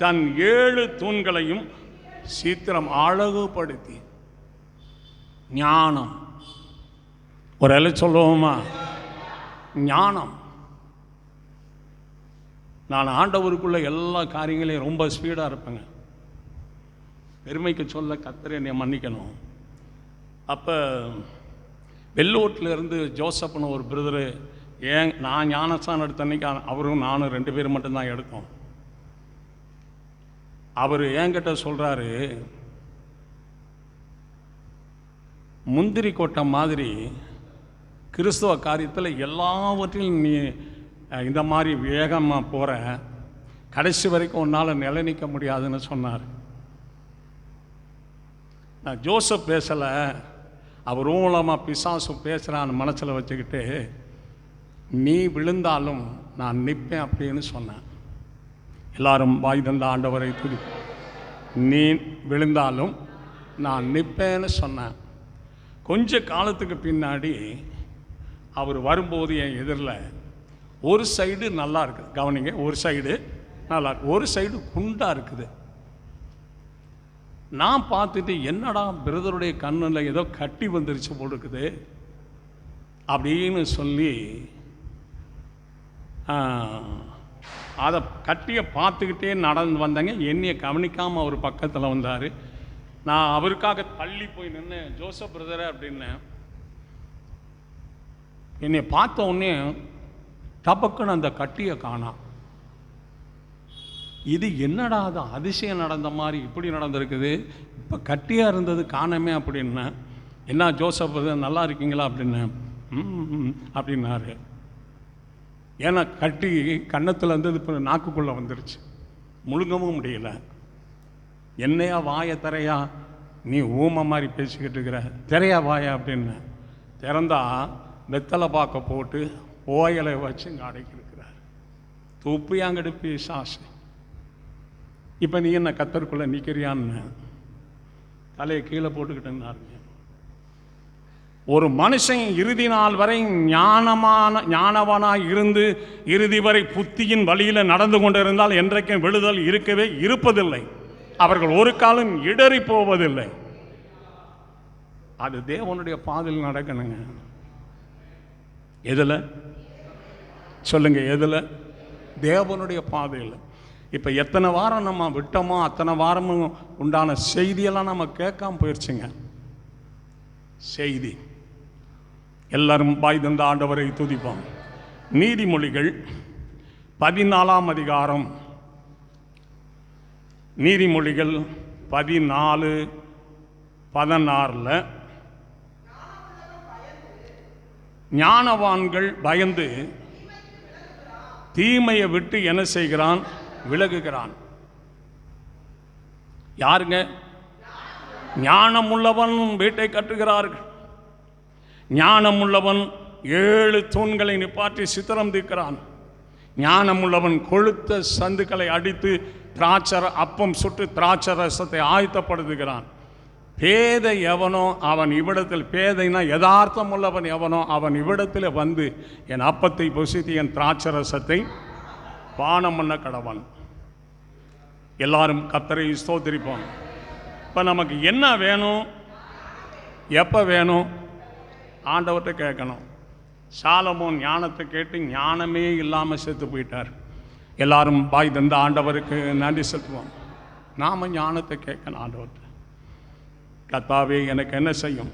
தன் 7 தூண்களையும் சீத்திரம் அழகுபடுத்தி. ஞானம் ஒரு எல்லை சொல்லுவோமா? ஞானம். நான் ஆண்டவருக்குள்ள எல்லா காரியங்களையும் ரொம்ப ஸ்பீடாக இருப்பேங்க. பெருமைக்கு சொல்ல கர்த்தர் என்னை மன்னிக்கணும். அப்போ வெள்ளூட்டில் இருந்து ஜோசப்னு ஒரு பிரதரு, நான் ஞானஸ்தானம் எடுத்த அன்னைக்கு அவரும் நானும் 2 பேர் மட்டும்தான் எடுத்தோம். அவர் என்கிட்ட சொல்கிறாரு, முந்திரி கொட்டை மாதிரி கிறிஸ்துவ காரியத்தில் எல்லாவற்றிலும் நீ இந்த மாதிரி வேகமாக போகிற, கடைசி வரைக்கும் உன்னால் நிலை நிற்க முடியாதுன்னு சொன்னார். நான் ஜோசப் பேசலை, அவர் மூலமாக பிசாசு பேசுகிறான்னு மனசில் வச்சுக்கிட்டு, நீ விழுந்தாலும் நான் நிற்பேன் அப்படின்னு சொன்னேன். எல்லாரும் வாய் தந்த ஆண்டவரை துதி. நீ விழுந்தாலும் நான் நிற்பேன்னு சொன்னேன். கொஞ்ச காலத்துக்கு பின்னாடி அவர் வரும்போது என் எதிரில் ஒரு சைடு நல்லா இருக்குது, கவனிங்க, ஒரு சைடு நல்லா இருக்கு, ஒரு சைடு குண்டாக இருக்குது. நான் பார்த்துட்டு என்னடா பிரதருடைய கண்ணில் ஏதோ கட்டி வந்துருச்சு போல் இருக்குது அப்படின்னு சொல்லி அதை கட்டியை பார்த்துக்கிட்டே நடந்து வந்தாங்க. என்னையை கவனிக்காமல் அவர் பக்கத்தில் வந்தார். நான் அவருக்காக தள்ளி போய் நின்று ஜோசப் பிரதரை அப்படின்னேன். என்னை பார்த்த உடனே டபக்குன்னு அந்த கட்டியை காணாம். இது என்னடா அது அதிசயம் நடந்த மாதிரி இப்படி நடந்திருக்குது, இப்போ கட்டியாக இருந்தது காணமே அப்படின்னா. என்ன ஜோசப் பிரதர் நல்லா இருக்கீங்களா அப்படின்னேன். அப்படின்னாரு. ஏன்னா கட்டி கன்னத்தில் இருந்தது இப்போ நாக்குக்குள்ளே வந்துருச்சு, முழுங்கவும் முடியல. என்னையா வாயை திரையா, நீ ஊமை மாதிரி பேசிக்கிட்டு இருக்கிற, திரையா வாயா அப்படின்னு திறந்தா வெத்தலை பாக்க போட்டு ஓயலை வச்சு இங்கே அடைக்கி இருக்கிறார். துப்பியாங்கடுப்பி சாசு. இப்போ நீ என்ன கத்தருக்குள்ளே நிற்கிறியான்னு தலையை கீழே போட்டுக்கிட்டேன்னாருங்க. ஒரு மனுஷன் இறுதி நாள் வரை ஞானவனாய் இருந்து இறுதி வரை புத்தியின் வழியில் நடந்து கொண்டிருந்தால் என்றைக்கும் விடுதல் இருக்கவே இருப்பதில்லை. அவர்கள் ஒரு காலம் இடறி போவதில்லை. அது தேவனுடைய பாதையில் நடக்கணுங்க. எதில் சொல்லுங்க, எதில்? தேவனுடைய பாதையில். இப்போ எத்தனை வாரம் நம்ம விட்டோமோ அத்தனை வாரமும் உண்டான செய்தியெல்லாம் நம்ம கேட்காம போயிடுச்சுங்க. செய்தி எல்லாரும் பாய் தந்த ஆண்டவரை துதிப்போம். நீதிமொழிகள் 14ஆம் அதிகாரம், நீதிமொழிகள் 14:16 ஞானவான்கள் பயந்து தீமையை விட்டு என்ன செய்கிறான்? விலகுகிறான். யாருங்க? ஞானமுள்ளவன் வீட்டை கட்டுகிறார்கள். ஞானமுள்ளவன் 7 தூண்களை நிப்பாட்டி சித்திரம் தீர்க்கிறான். ஞானமுள்ளவன் கொழுத்த சந்துக்களை அடித்து அப்பம் சுட்டு திராட்சை ரசத்தை ஆயத்தப்படுத்துகிறான். பேதை எவனோ அவன் இவ்விடத்தில், பேதைனா யதார்த்தம் உள்ளவன் எவனோ அவன் இவ்விடத்தில் வந்து என் அப்பத்தை புசித்து என் திராட்சை ரசத்தை பானம் பண்ண கடவன். எல்லாரும் கர்த்தரை ஸ்தோத்திரிப்போம். இப்போ நமக்கு என்ன வேணும், எப்போ வேணும்? ஆண்டவர்கிட்ட கேட்கணும். சாலமோன் ஞானத்தை கேட்டு ஞானமே இல்லாமல் செத்து போயிட்டார். எல்லாரும் பாய் தந்த ஆண்டவருக்கு நன்றி செலுத்துவோம். நாம் ஞானத்தை கேட்கணும் ஆண்டவர்கிட்ட. கர்த்தாவே எனக்கு என்ன செய்யும்?